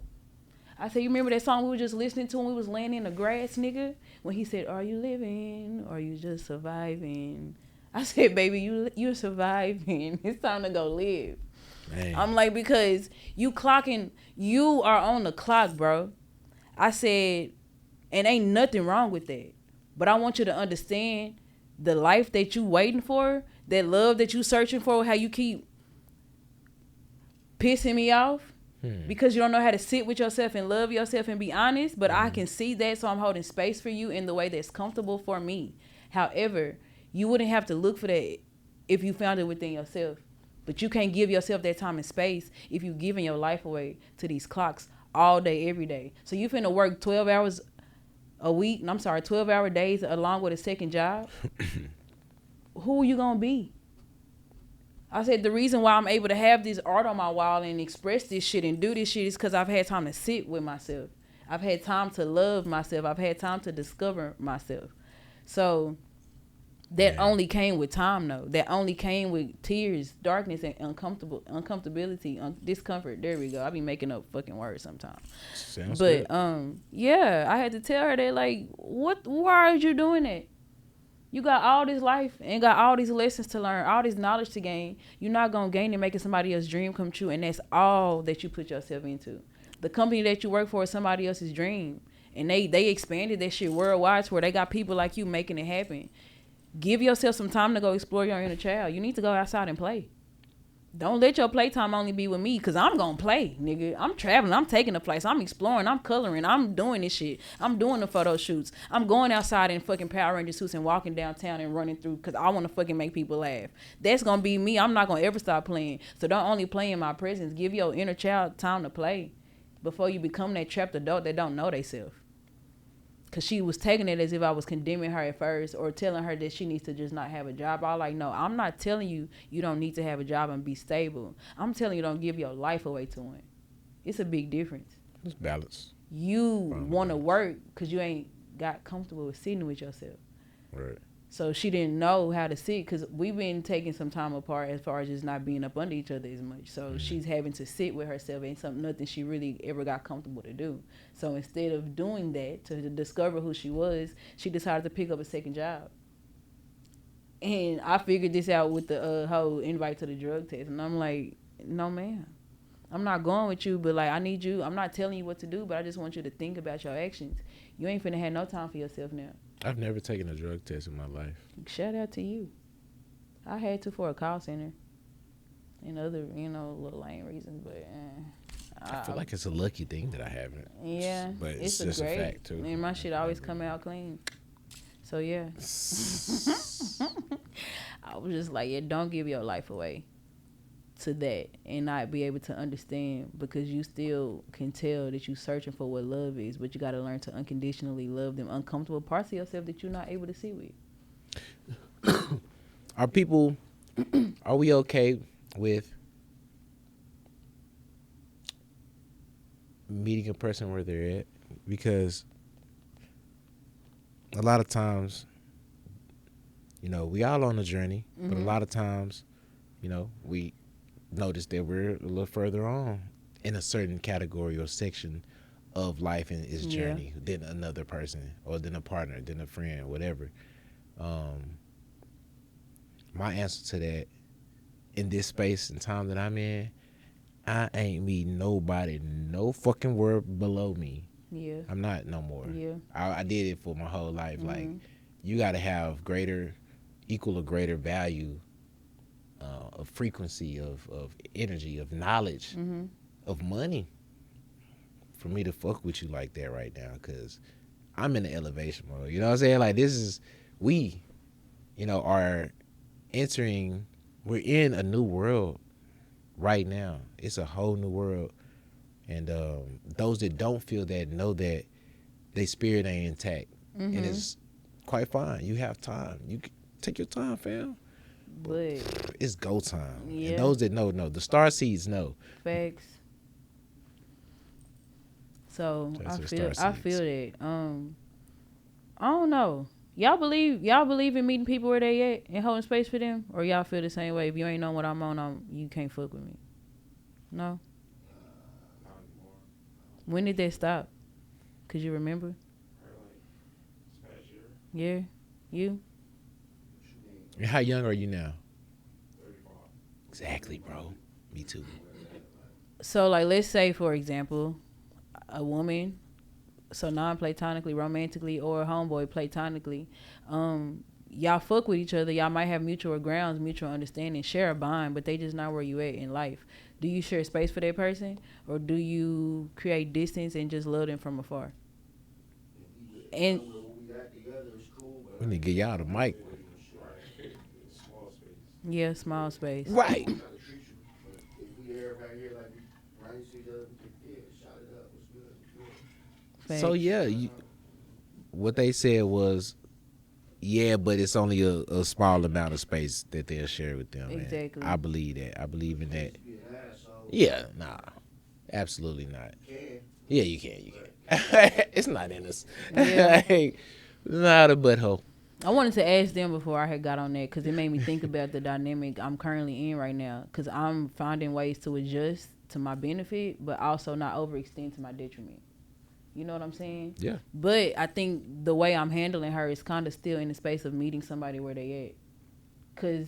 [SPEAKER 1] I said, you remember that song we were just listening to when we was laying in the grass, nigga? When he said, are you living or are you just surviving? I said, baby, you're surviving. It's time to go live.
[SPEAKER 2] Man.
[SPEAKER 1] I'm like, because you are on the clock, bro. I said, and ain't nothing wrong with that. But I want you to understand the life that you waiting for, that love that you searching for, how you keep pissing me off. Because you don't know how to sit with yourself and love yourself and be honest. But I can see that, so I'm holding space for you in the way that's comfortable for me. However, you wouldn't have to look for that if you found it within yourself. But you can't give yourself that time and space if you're giving your life away to these clocks all day, every day. So you finna work 12 hours a week, 12-hour days along with a second job. Who are you gonna be? I said the reason why I'm able to have this art on my wall and express this shit and do this shit is because I've had time to sit with myself. I've had time to love myself. I've had time to discover myself. So that only came with time, though. That only came with tears, darkness, and uncomfortability, discomfort. There we go. I be making up fucking words sometimes.
[SPEAKER 2] Sounds
[SPEAKER 1] But
[SPEAKER 2] good.
[SPEAKER 1] yeah, I had to tell her that, like, why are you doing that? You got all this life and got all these lessons to learn, all this knowledge to gain. You're not going to gain it making somebody else's dream come true, and that's all that you put yourself into. The company that you work for is somebody else's dream, and they expanded that shit worldwide to where they got people like you making it happen. Give yourself some time to go explore your inner child. You need to go outside and play. Don't let your playtime only be with me, because I'm going to play, nigga. I'm traveling. I'm taking the place. I'm exploring. I'm coloring. I'm doing this shit. I'm doing the photo shoots. I'm going outside in fucking Power Ranger suits and walking downtown and running through because I want to fucking make people laugh. That's going to be me. I'm not going to ever stop playing. So don't only play in my presence. Give your inner child time to play before you become that trapped adult that don't know theyself. Because she was taking it as if I was condemning her at first or telling her that she needs to just not have a job. I was like, no, I'm not telling you you don't need to have a job and be stable. I'm telling you don't give your life away to it. It's a big difference.
[SPEAKER 2] It's balance.
[SPEAKER 1] You want to work because you ain't got comfortable with sitting with yourself.
[SPEAKER 2] Right.
[SPEAKER 1] So she didn't know how to sit because we've been taking some time apart as far as just not being up under each other as much. So she's having to sit with herself ain't nothing she really ever got comfortable to do. So instead of doing that to discover who she was, she decided to pick up a second job. And I figured this out with the whole invite to the drug test. And I'm like, no, ma'am. I'm not going with you, but like I need you. I'm not telling you what to do, but I just want you to think about your actions. You ain't finna have no time for yourself now.
[SPEAKER 2] I've never taken a drug test in my life.
[SPEAKER 1] Shout out to you. I had to for a call center and other, little lame reasons, but
[SPEAKER 2] I feel like it's a lucky thing that I haven't.
[SPEAKER 1] Yeah,
[SPEAKER 2] but it's just a fact too.
[SPEAKER 1] And my shit always come out clean. So yeah, I was just like, yeah, don't give your life away to that and not be able to understand, because you still can tell that you searching for what love is, but you got to learn to unconditionally love them uncomfortable parts of yourself that you're not able to see with.
[SPEAKER 2] Are we okay with meeting a person where they're at? Because a lot of times, we all on a journey, but a lot of times, we notice that we're a little further on in a certain category or section of life and its journey than another person, or than a partner, than a friend, whatever. My answer to that, in this space and time that I'm in, I ain't meeting nobody no fucking word below me.
[SPEAKER 1] Yeah.
[SPEAKER 2] I'm not no more.
[SPEAKER 1] Yeah.
[SPEAKER 2] I did it for my whole life. Like, you got to have equal or greater value, of frequency, of energy, of knowledge, of money, for me to fuck with you like that right now, because I'm in the elevation mode. You know what I'm saying? Like, we are entering, we're in a new world right now. It's a whole new world. And those that don't feel that know that their spirit ain't intact. And it's quite fine. You have time. You can take your time, fam.
[SPEAKER 1] But
[SPEAKER 2] it's go time.
[SPEAKER 1] Yeah.
[SPEAKER 2] And those that know. The star seeds know.
[SPEAKER 1] Facts. So I feel that. I don't know. Y'all believe in meeting people where they at and holding space for them, or y'all feel the same way? If you ain't know what I'm on, you can't fuck with me. No.
[SPEAKER 3] Not anymore.
[SPEAKER 1] When did that stop? Could you remember?
[SPEAKER 3] This past year.
[SPEAKER 1] Yeah. You?
[SPEAKER 2] And how young are you now?
[SPEAKER 3] 35.
[SPEAKER 2] Exactly, bro. Me too.
[SPEAKER 1] So, like, let's say, for example, a woman, so non-platonically, romantically, or a homeboy platonically, y'all fuck with each other. Y'all might have mutual grounds, mutual understanding, share a bond, but they just not where you at in life. Do you share space for that person, or do you create distance and just love them from afar? And
[SPEAKER 2] we need to get y'all the mic.
[SPEAKER 3] Small space.
[SPEAKER 1] Yeah, small space.
[SPEAKER 2] Right.
[SPEAKER 1] Facts.
[SPEAKER 2] So yeah, what they said was, yeah, but it's only a small amount of space that they'll share with them.
[SPEAKER 1] Exactly.
[SPEAKER 2] I believe that. I believe in that. Yeah, nah, absolutely not. Yeah, you can. You can. It's not in us.
[SPEAKER 1] Yeah.
[SPEAKER 2] Like, not a butthole.
[SPEAKER 1] I wanted to ask them before I had got on that, because it made me think about the dynamic I'm currently in right now, because I'm finding ways to adjust to my benefit, but also not overextend to my detriment. You know what I'm saying?
[SPEAKER 2] Yeah.
[SPEAKER 1] But I think the way I'm handling her is kind of still in the space of meeting somebody where they at, because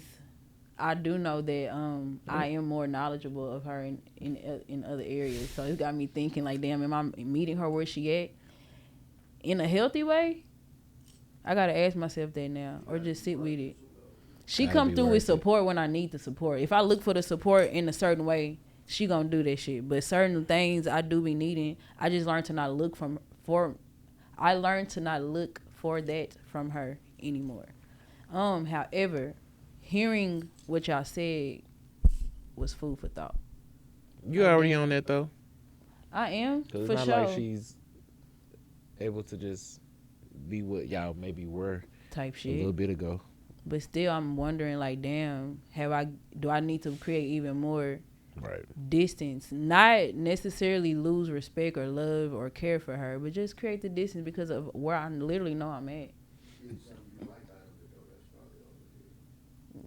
[SPEAKER 1] I do know that I am more knowledgeable of her in other areas. So it's got me thinking, like, damn, am I meeting her where she at in a healthy way? I gotta ask myself that now, or just sit with it. She
[SPEAKER 2] Gotta
[SPEAKER 1] come
[SPEAKER 2] be
[SPEAKER 1] through
[SPEAKER 2] worth
[SPEAKER 1] with
[SPEAKER 2] it.
[SPEAKER 1] support when I need the support. If I look for the support in a certain way, she gonna do that shit. But certain things I do be needing, I just learned to not look I learned to not look for that from her anymore. However, hearing what y'all said was food for thought.
[SPEAKER 2] You already on that though?
[SPEAKER 1] I am,
[SPEAKER 2] Because
[SPEAKER 1] for
[SPEAKER 2] it's
[SPEAKER 1] sure.
[SPEAKER 2] not like she's able to just be what y'all maybe were
[SPEAKER 1] Type
[SPEAKER 2] a
[SPEAKER 1] shit.
[SPEAKER 2] little bit ago.
[SPEAKER 1] But still, I'm wondering, like, damn, do I need to create even more
[SPEAKER 2] Right.
[SPEAKER 1] Distance, not necessarily lose respect or love or care for her, but just create the distance because of where I literally know I'm at.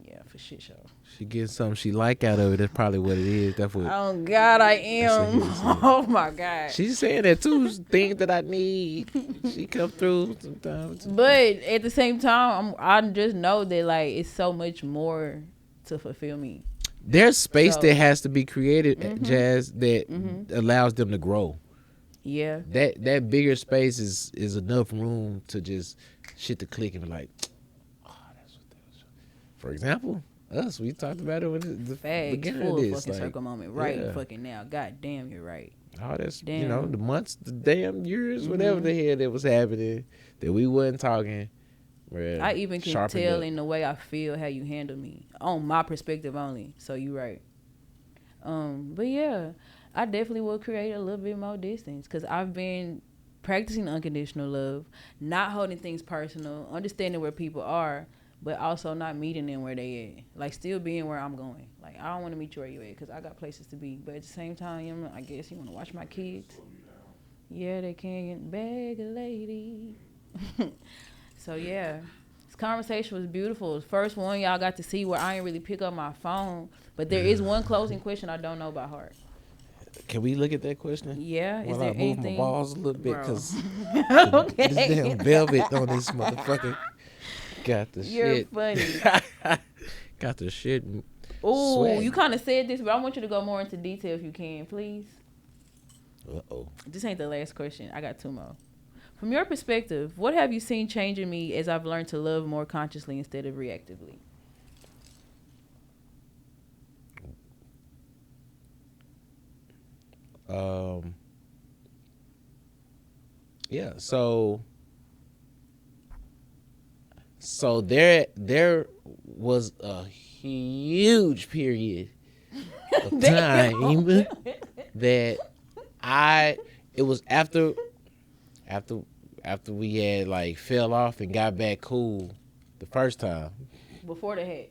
[SPEAKER 1] Yeah, for shit show.
[SPEAKER 2] She gets something she like out of it. That's probably what it is. That's what.
[SPEAKER 1] Oh God, I am.
[SPEAKER 2] That's what
[SPEAKER 1] Oh my God.
[SPEAKER 2] She's saying that too. Things that I need. She come through sometimes.
[SPEAKER 1] But at the same time, I just know that like it's so much more to fulfill me.
[SPEAKER 2] There's space
[SPEAKER 1] So-
[SPEAKER 2] that has to be created, Jazz, that allows them to grow.
[SPEAKER 1] Yeah.
[SPEAKER 2] That bigger space is enough room to just shit to click and be like, oh, that's what that was. For example, us, we talked about it when the
[SPEAKER 1] Facts,
[SPEAKER 2] beginning
[SPEAKER 1] full
[SPEAKER 2] of
[SPEAKER 1] of
[SPEAKER 2] this.
[SPEAKER 1] fucking
[SPEAKER 2] Like,
[SPEAKER 1] circle moment. Right
[SPEAKER 2] yeah.
[SPEAKER 1] fucking now. God damn, you're right.
[SPEAKER 2] all that's, you
[SPEAKER 1] Damn.
[SPEAKER 2] know, the months, the damn years, whatever the hell that was happening, that we wasn't talking.
[SPEAKER 1] I even can
[SPEAKER 2] sharpened
[SPEAKER 1] tell
[SPEAKER 2] up.
[SPEAKER 1] in the way I feel how you handle me. On my perspective only. So you right. But yeah, I definitely will create a little bit more distance because I've been practicing unconditional love, not holding things personal, understanding where people are, but also not meeting them where they at. Like still being where I'm going. Like I don't want to meet you where you at because I got places to be. But at the same time, I guess you want to watch my kids. Yeah, they can beg a lady. So yeah, this conversation was beautiful. The first one y'all got to see where I ain't really pick up my phone, but there is one closing question I don't know by heart.
[SPEAKER 2] Can we look at that question?
[SPEAKER 1] Yeah, is
[SPEAKER 2] While
[SPEAKER 1] there
[SPEAKER 2] I move
[SPEAKER 1] anything?
[SPEAKER 2] my balls a little bit
[SPEAKER 1] Bro.
[SPEAKER 2] because
[SPEAKER 1] Okay.
[SPEAKER 2] this damn velvet on this motherfucker got the
[SPEAKER 1] You're
[SPEAKER 2] shit.
[SPEAKER 1] funny.
[SPEAKER 2] Got the shit.
[SPEAKER 1] Ooh,
[SPEAKER 2] Swag.
[SPEAKER 1] you kind of said this, but I want you to go more into detail if you can, please.
[SPEAKER 2] Uh-oh.
[SPEAKER 1] This ain't the last question. I got two more. From your perspective, what have you seen change in me as I've learned to love more consciously instead of reactively?
[SPEAKER 2] Yeah, so there was a huge period of time that it was after we had like fell off and got back cool the first time.
[SPEAKER 1] Before the hat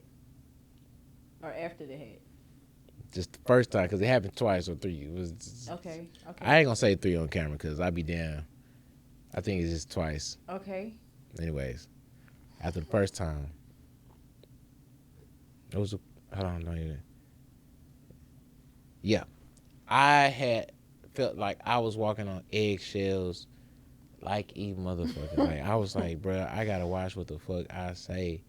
[SPEAKER 1] or after the hat?
[SPEAKER 2] Just the first time, because it happened twice or three. It was
[SPEAKER 1] Okay.
[SPEAKER 2] I ain't gonna say three on camera because I'd be down. I think it's just twice.
[SPEAKER 1] Okay.
[SPEAKER 2] Anyways, after the first time, it was I don't know even. Yeah, I had felt like I was walking on eggshells, like a motherfucker. Like I was like, bruh, I gotta watch what the fuck I say,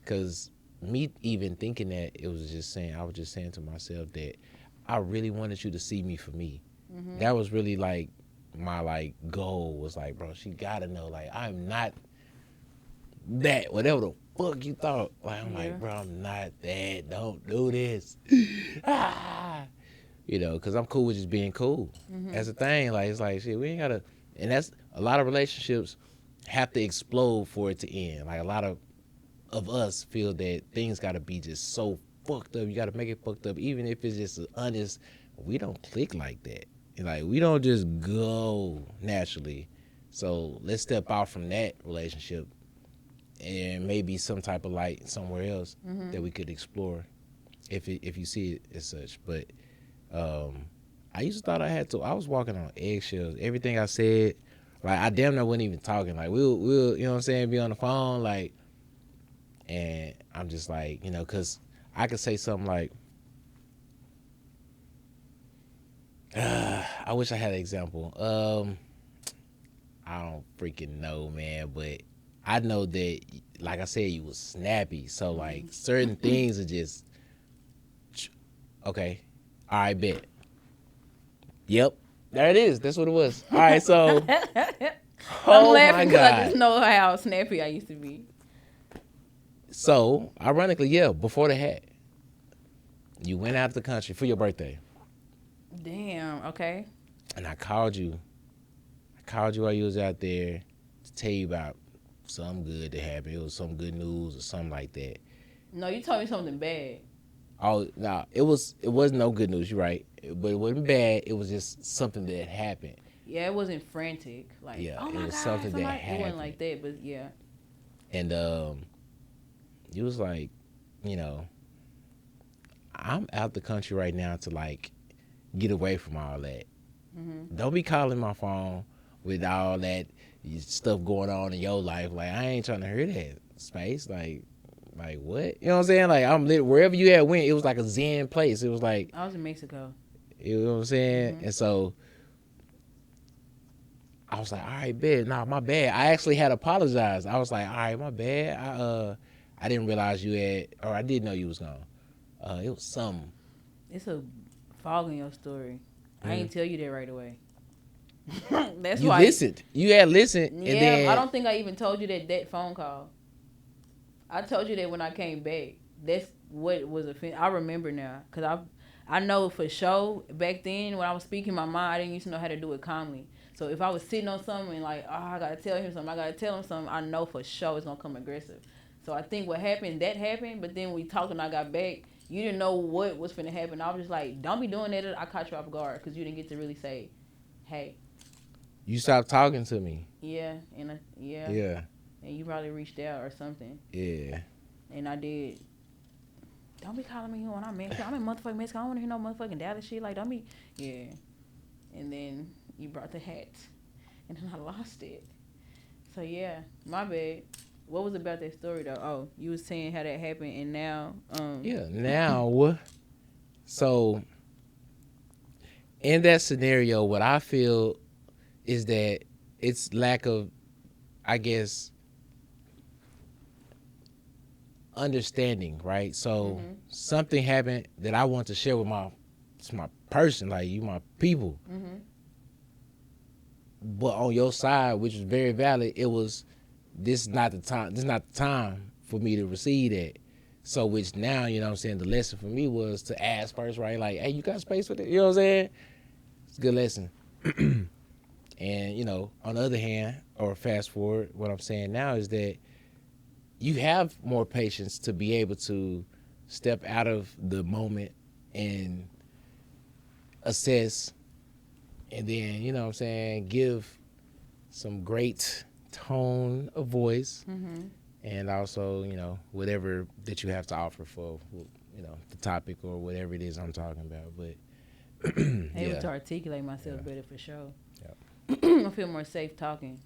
[SPEAKER 2] cause me even thinking that I was just saying to myself that I really wanted you to see me for me. That was really like my like goal was like, bro, she gotta know like I'm not that whatever the fuck you thought. Like I'm like, bro, I'm not that. Don't do this. You know, cause I'm cool with just being cool. That's the thing. Like it's like shit. We ain't gotta. And that's a lot of relationships have to explode for it to end. Like a lot of us feel that things gotta be just so fucked up. You gotta make it fucked up, even if it's just honest. We don't click like that. Like we don't just go naturally. So let's step out from that relationship and maybe some type of light somewhere else that we could explore if you see it as such. But I used to thought I had to. I was walking on eggshells. Everything I said, like I damn near wasn't even talking. Like we'll you know what I'm saying, be on the phone like, and I'm just like, you know, cause I could say something like, I wish I had an example. I don't freaking know, man, but I know that, like I said, you was snappy. So like certain things are just okay. All right, bet. Yep, there it is. That's what it was. All right, so
[SPEAKER 1] I'm laughing because I just know how snappy I used to be.
[SPEAKER 2] So ironically, yeah, before the hat, you went out of the country for your birthday.
[SPEAKER 1] Damn. Okay.
[SPEAKER 2] And I called you. While you was out there to tell you about something good that happened. It was some good news or something like that.
[SPEAKER 1] No, you told me something bad.
[SPEAKER 2] Oh, no, it wasn't no good news. You're right, but it wasn't bad. It was just something that happened.
[SPEAKER 1] Yeah, it wasn't frantic. Like,
[SPEAKER 2] Yeah,
[SPEAKER 1] oh
[SPEAKER 2] it
[SPEAKER 1] my
[SPEAKER 2] was
[SPEAKER 1] God,
[SPEAKER 2] something that
[SPEAKER 1] It wasn't
[SPEAKER 2] happened.
[SPEAKER 1] like that, but yeah.
[SPEAKER 2] And you was like, you know, I'm out the country right now to like get away from all that.
[SPEAKER 1] Mm-hmm.
[SPEAKER 2] Don't be calling my phone with all that stuff going on in your life. Like, I ain't trying to hear that, Space. Like what? You know what I'm saying? Like, wherever you had went, it was like a zen place. It was like,
[SPEAKER 1] I was in Mexico.
[SPEAKER 2] you know what I'm saying?
[SPEAKER 1] Mm-hmm.
[SPEAKER 2] And so I was like, all right, bet. Nah, my bad. I actually had apologized. I was like, all right, my bad. I didn't realize you had, or I did know you was gone. It was something.
[SPEAKER 1] It's a fog in your story. I ain't tell you that right away. That's
[SPEAKER 2] You
[SPEAKER 1] why.
[SPEAKER 2] listened. You had listened,
[SPEAKER 1] Yeah,
[SPEAKER 2] and then
[SPEAKER 1] I don't think I even told you that phone call. I told you that when I came back. That's what was I remember now, cause I know for sure back then when I was speaking my mind, I didn't used to know how to do it calmly. So if I was sitting on something and like, oh, I gotta tell him something, I know for sure it's gonna come aggressive. So I think what happened, but then we talked and I got back. You didn't know what was finna happen. I was just like, don't be doing that. I caught you off guard because you didn't get to really say, hey.
[SPEAKER 2] you stopped talking to me.
[SPEAKER 1] Yeah, and
[SPEAKER 2] Yeah.
[SPEAKER 1] and you probably reached out or something.
[SPEAKER 2] Yeah.
[SPEAKER 1] And I did. Don't be calling me when I'm Mexican. I'm in motherfucking Mexico. I don't want to hear no motherfucking Dallas shit. Like, don't be. Yeah. And then you brought the hat. And then I lost it. So, yeah. My bad. What was about that story, though? Oh, you was saying how that happened. And now.
[SPEAKER 2] Yeah. Now, so in that scenario, what I feel is that it's lack of, I guess, understanding, right? So something happened that I want to share with my person, like you, my people.
[SPEAKER 1] Mm-hmm.
[SPEAKER 2] But on your side, which is very valid, it was this is not the time for me to receive that. So which now, you know what I'm saying, the lesson for me was to ask first, right? Like, hey, you got space for that? You know what I'm saying? It's a good lesson. And, you know, on the other hand, or fast forward, what I'm saying now is that you have more patience to be able to step out of the moment and assess, and then, you know what I'm saying, give some great tone of voice,
[SPEAKER 1] Mm-hmm.
[SPEAKER 2] and also, you know, whatever that you have to offer for, you know, the topic or whatever it is I'm talking about. But
[SPEAKER 1] Able to articulate myself better for sure.
[SPEAKER 2] Yeah.
[SPEAKER 1] I feel more safe talking.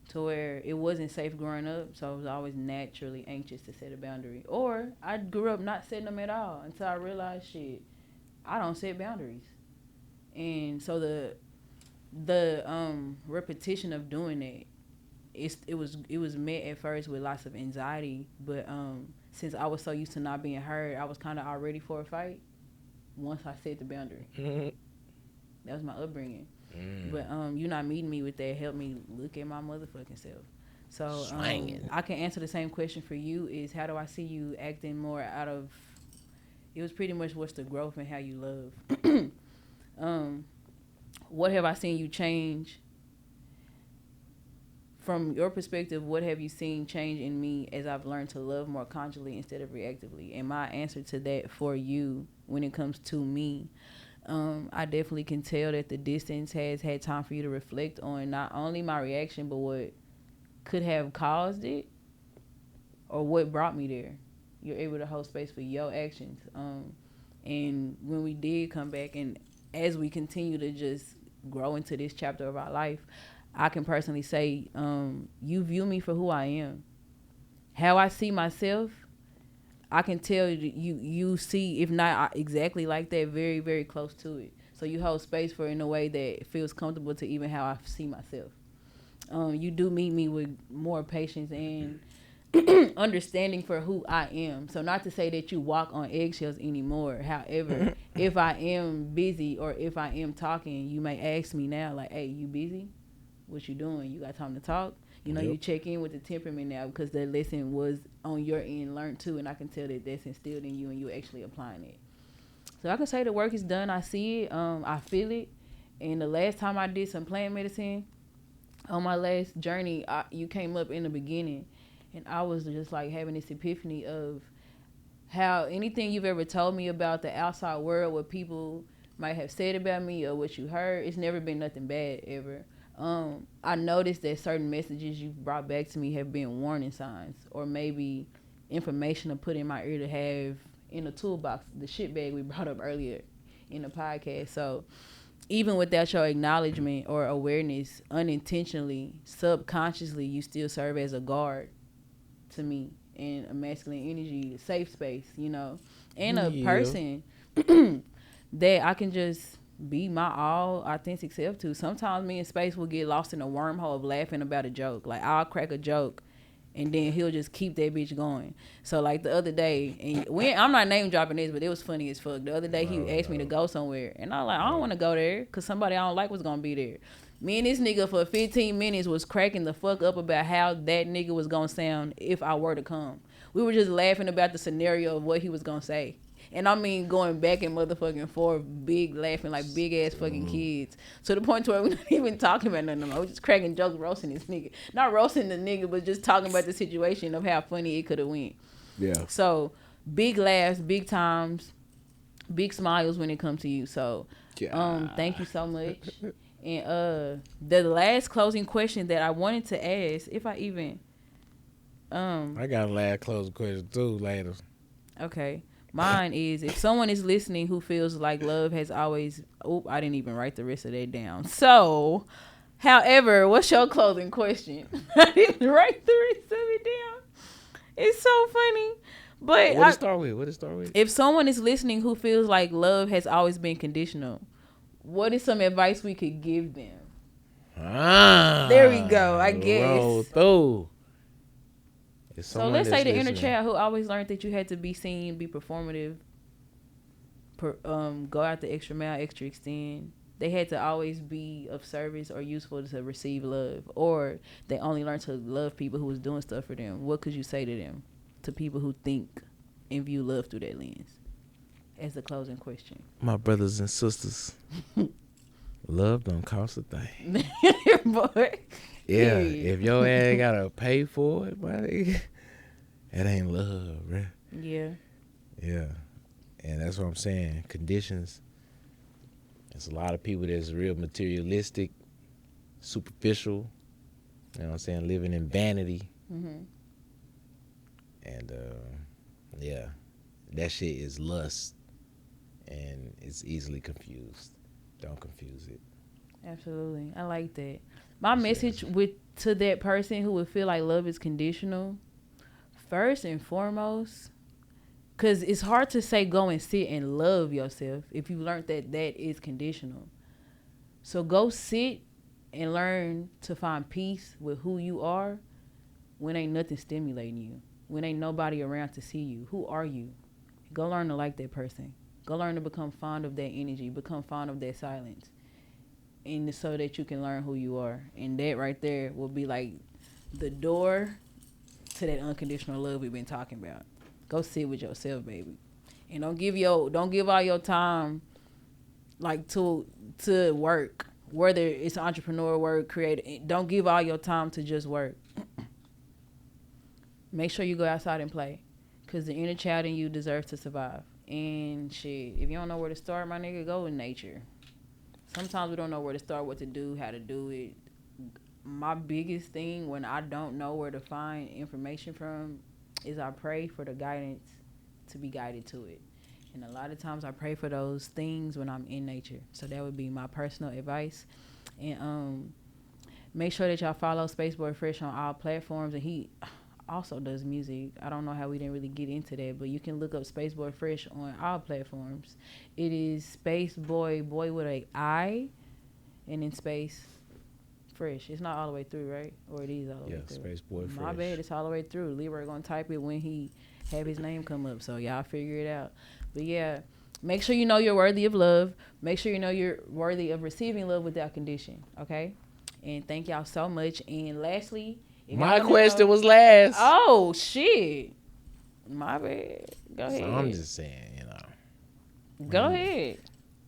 [SPEAKER 1] To where it wasn't safe growing up, so I was always naturally anxious to set a boundary. Or I grew up not setting them at all until I realized, shit, I don't set boundaries. And so the repetition of doing that, it was met at first with lots of anxiety, but since I was so used to not being heard, I was kind of all ready for a fight once I set the boundary. That was my upbringing. But you not meeting me with that helped me look at my motherfucking self. So I can answer the same question for you is how do I see you acting more out of, it was pretty much what's the growth and how you love. What have I seen you change? From your perspective, what have you seen change in me as I've learned to love more consciously instead of reactively? And my answer to that for you when it comes to me, I definitely can tell that the distance has had time for you to reflect on not only my reaction, but what could have caused it or what brought me there. You're able to hold space for your actions. And when we did come back and as we continue to just grow into this chapter of our life, I can personally say you view me for who I am. How I see myself, I can tell you see, if not exactly like that, very, very close to it. So you hold space for it in a way that feels comfortable to even how I see myself. You do meet me with more patience and understanding for who I am. So not to say that you walk on eggshells anymore. However, if I am busy or if I am talking, you may ask me now, like, hey, you busy? What you doing? You got time to talk? You know, you check in with the temperament now because the lesson was on your end learned too, and I can tell that that's instilled in you and you actually applying it. So I can say the work is done. I see it. I feel it. And the last time I did some plant medicine, on my last journey, you came up in the beginning, and I was just like having this epiphany of how anything you've ever told me about the outside world, what people might have said about me or what you heard, it's never been nothing bad ever. I noticed that certain messages you've brought back to me have been warning signs or maybe information to put in my ear to have in the toolbox, the shit bag we brought up earlier in the podcast. So even without your acknowledgement or awareness, unintentionally, subconsciously, you still serve as a guard to me in a masculine energy, safe space, you know, and a person that I can just be my all authentic self to. Sometimes me and Space will get lost in a wormhole of laughing about a joke. Like, I'll crack a joke and then he'll just keep that bitch going. So like the other day, and I'm not name dropping this, but it was funny as fuck. The other day he asked me to go somewhere, and I was like, I don't want to go there because somebody I don't like was gonna be there. Me and this nigga for 15 minutes was cracking the fuck up about how that nigga was gonna sound if I were to come. We were just laughing about the scenario of what he was gonna say. And I mean going back and motherfucking forth, big laughing like big ass fucking kids. To the point to where we're not even talking about nothing. We're just cracking jokes, roasting this nigga. Not roasting the nigga, but just talking about the situation of how funny it could have went. Yeah. So big laughs, big times, big smiles when it comes to you. So thank you so much. And the last closing question that I wanted to ask, if I even
[SPEAKER 2] I got a last closing question too later.
[SPEAKER 1] Okay. Mine is, if someone is listening who feels like love has always... I didn't even write the rest of that down. So, however, what's your closing question? I didn't write the rest of it down. It's so funny. But
[SPEAKER 2] What did it start with?
[SPEAKER 1] If someone is listening who feels like love has always been conditional, what is some advice we could give them? There we go, I guess.
[SPEAKER 2] Roll through.
[SPEAKER 1] So let's say the inner child who always learned that you had to be seen, be performative, go out the extra mile, extra extend. They had to always be of service or useful to receive love. Or they only learned to love people who was doing stuff for them. What could you say to them, to people who think and view love through that lens? As the closing question.
[SPEAKER 2] My brothers and sisters, love don't cost a thing.
[SPEAKER 1] Boy.
[SPEAKER 2] Yeah, if your ass gotta pay for it, buddy, it ain't love, right?
[SPEAKER 1] Yeah.
[SPEAKER 2] Yeah. And that's what I'm saying. Conditions. There's a lot of people that's real materialistic, superficial, you know what I'm saying, living in vanity. Mm-hmm. And, yeah, that shit is lust, and it's easily confused. Don't confuse it.
[SPEAKER 1] Absolutely. I like that. My message to that person who would feel like love is conditional, first and foremost, because it's hard to say go and sit and love yourself if you learned that that is conditional. So go sit and learn to find peace with who you are when ain't nothing stimulating you, when ain't nobody around to see you. Who are you? Go learn to like that person. Go learn to become fond of that energy, become fond of that silence. And so that you can learn who you are. And that right there will be like the door to that unconditional love we've been talking about. Go sit with yourself, baby. And don't give all your time like to work. Whether it's entrepreneur work, creative, don't give all your time to just work. Make sure you go outside and play. Cause the inner child in you deserves to survive. And shit, if you don't know where to start, my nigga, go in nature. Sometimes we don't know where to start, what to do, how to do it. My biggest thing when I don't know where to find information from is I pray for the guidance to be guided to it. And a lot of times I pray for those things when I'm in nature. So that would be my personal advice. And make sure that y'all follow Spaceboi Fresh on all platforms. And he also does music. I don't know how we didn't really get into that, but you can look up Spaceboi Fresh on all platforms. It is Spaceboi, boy with a I, and then space Fresh. It's not all the way through, right? Or it is all the way through. Yeah, Spaceboi Fresh. My bad, it's all the way through. Leroy gonna type it when he have his name come up, so y'all figure it out. But yeah, make sure you know you're worthy of love. Make sure you know you're worthy of receiving love without condition, okay? And thank y'all so much. And lastly,
[SPEAKER 2] my question was last.
[SPEAKER 1] Oh, shit. My bad. Go ahead.
[SPEAKER 2] So I'm just saying, you know.
[SPEAKER 1] Go ahead.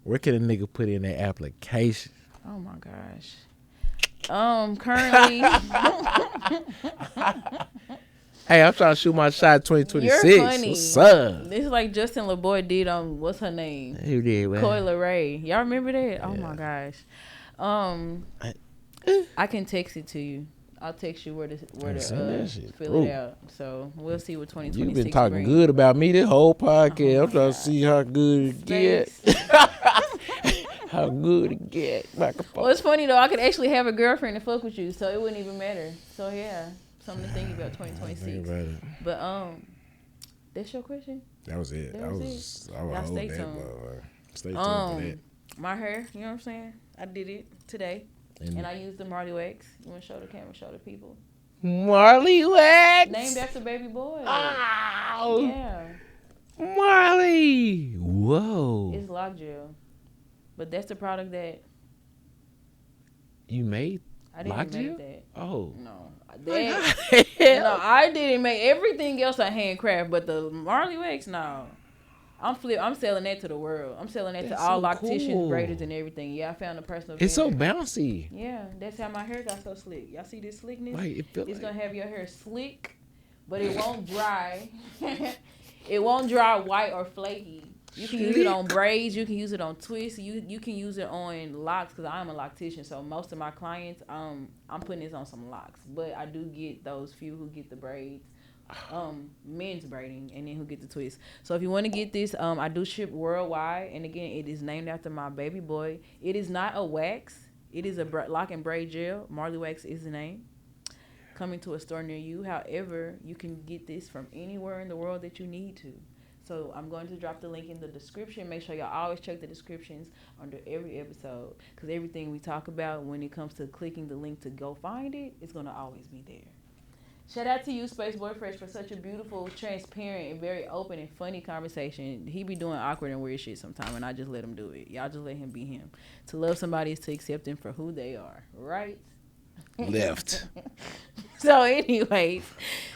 [SPEAKER 2] Where can a nigga put in their application?
[SPEAKER 1] Oh, my gosh. Currently.
[SPEAKER 2] Hey, I'm trying to shoot my shot 2026.
[SPEAKER 1] You're funny.
[SPEAKER 2] What's up?
[SPEAKER 1] This is like Justin LeBoy did on, what's her name?
[SPEAKER 2] Who did, man?
[SPEAKER 1] Coi Leray. Y'all remember that? Yeah. Oh, my gosh. I can text it to you. I'll text you where to
[SPEAKER 2] that shit
[SPEAKER 1] fill
[SPEAKER 2] through.
[SPEAKER 1] it out. So we'll see what 2026
[SPEAKER 2] You've been talking
[SPEAKER 1] brings.
[SPEAKER 2] good about me this whole podcast.
[SPEAKER 1] Oh
[SPEAKER 2] I'm
[SPEAKER 1] my
[SPEAKER 2] trying
[SPEAKER 1] God.
[SPEAKER 2] to see how good it get.
[SPEAKER 1] Space.
[SPEAKER 2] How good it get. Microphone.
[SPEAKER 1] Well, it's funny though. I could actually have a girlfriend to fuck with you, so it wouldn't even matter. So yeah, something to think about 2026.
[SPEAKER 2] Think about it.
[SPEAKER 1] But that's your question.
[SPEAKER 2] That was it.
[SPEAKER 1] That
[SPEAKER 2] I
[SPEAKER 1] was
[SPEAKER 2] was
[SPEAKER 1] Y'all
[SPEAKER 2] holding
[SPEAKER 1] stay
[SPEAKER 2] that.
[SPEAKER 1] tuned.
[SPEAKER 2] Stay tuned for that.
[SPEAKER 1] My hair, you know what I'm saying? I did it today, and I used the Marley wax. You want to show the camera, show the people.
[SPEAKER 2] Marley wax.
[SPEAKER 1] Named after baby boy.
[SPEAKER 2] Ow.
[SPEAKER 1] Yeah.
[SPEAKER 2] Marley. Whoa.
[SPEAKER 1] It's lock gel, but that's the product that
[SPEAKER 2] You made
[SPEAKER 1] I didn't
[SPEAKER 2] lock
[SPEAKER 1] make
[SPEAKER 2] gel?
[SPEAKER 1] that.
[SPEAKER 2] Oh.
[SPEAKER 1] No,
[SPEAKER 2] Like,
[SPEAKER 1] no, I didn't make everything else I handcraft, but the Marley wax, no. I'm selling that to the world. I'm selling that
[SPEAKER 2] That's
[SPEAKER 1] to all
[SPEAKER 2] so
[SPEAKER 1] locticians,
[SPEAKER 2] cool.
[SPEAKER 1] braiders, and everything. Yeah, I found a personal.
[SPEAKER 2] It's so
[SPEAKER 1] vendor.
[SPEAKER 2] bouncy.
[SPEAKER 1] Yeah, that's how my hair got so slick. Y'all see this slickness?
[SPEAKER 2] Like it feel
[SPEAKER 1] It's
[SPEAKER 2] like
[SPEAKER 1] gonna have your hair slick, but it won't dry. It won't dry white or flaky. You can use it on braids. You can use it on twists. You can use it on locks because I'm a loctician. So most of my clients, I'm putting this on some locks. But I do get those few who get the braids, men's braiding, and then who get the twists. So if you want to get this, I do ship worldwide. And again, it is named after my baby boy. It is not a wax. It is a lock and braid gel. Marley Wax is the name. Coming to a store near you. However, you can get this from anywhere in the world that you need to. So I'm going to drop the link in the description. Make sure y'all always check the descriptions under every episode, because everything we talk about when it comes to clicking the link to go find it, it's going to always be there. Shout out to you, Spaceboi Fresh, for such a beautiful, transparent, and very open and funny conversation. He be doing awkward and weird shit sometimes, and I just let him do it. Y'all just let him be him. To love somebody is to accept them for who they are, right?
[SPEAKER 2] left.
[SPEAKER 1] So anyways,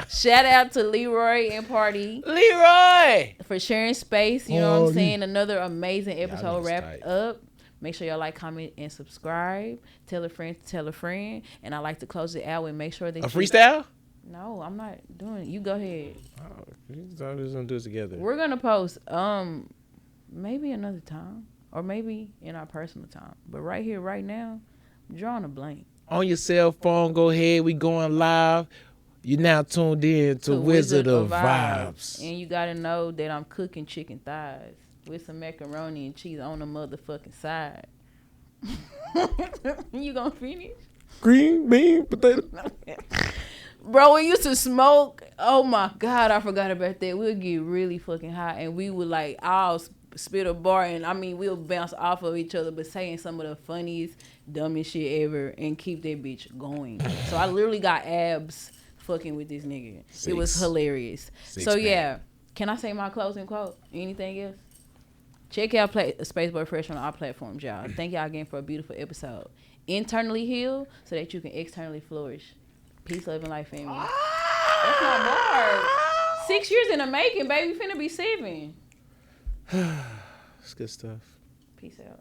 [SPEAKER 1] shout out to Leroy and Party
[SPEAKER 2] Leroy.
[SPEAKER 1] for sharing space. You know what I'm
[SPEAKER 2] Party.
[SPEAKER 1] saying? Another amazing
[SPEAKER 2] Y'all
[SPEAKER 1] episode
[SPEAKER 2] niggas
[SPEAKER 1] wrapped
[SPEAKER 2] tight.
[SPEAKER 1] up. Make sure y'all like, comment, and subscribe. Tell a friend to tell a friend. And I like to close it out with make sure that
[SPEAKER 2] A freestyle?
[SPEAKER 1] No, I'm not doing it. You go ahead.
[SPEAKER 2] Oh, we just gonna do it together.
[SPEAKER 1] We're gonna post maybe another time. Or maybe in our personal time. But right here, right now, I'm drawing a blank.
[SPEAKER 2] On your cell phone, go ahead. We going live. You're now tuned in to Wizard of Vibes.
[SPEAKER 1] And you gotta know that I'm cooking chicken thighs with some macaroni and cheese on the motherfucking side. You gonna finish?
[SPEAKER 2] Green bean potato.
[SPEAKER 1] Bro, we used to smoke. Oh my God, I forgot about that. We'll get really fucking high and we would like all spit a bar and I mean we'll bounce off of each other but saying some of the funniest, dumbest shit ever and keep that bitch going. So I literally got abs fucking with this nigga. It was hilarious. So yeah, can I say my closing quote? Anything else? Check out Spaceboi Fresh on our platforms, y'all. Thank y'all again for a beautiful episode. Internally heal so that you can externally flourish. Peace, love, and life, family. That's my bar. 6 years in the making, baby. Finna be 7.
[SPEAKER 2] It's good stuff.
[SPEAKER 1] Peace out.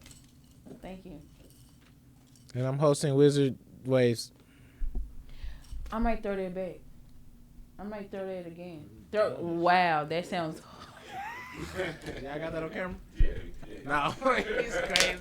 [SPEAKER 1] Thank you.
[SPEAKER 2] And I'm hosting Wizard Waves.
[SPEAKER 1] I might throw that back. I might throw that again. Wow, that sounds...
[SPEAKER 2] Y'all got that on camera?
[SPEAKER 3] Yeah.
[SPEAKER 2] No. It's crazy.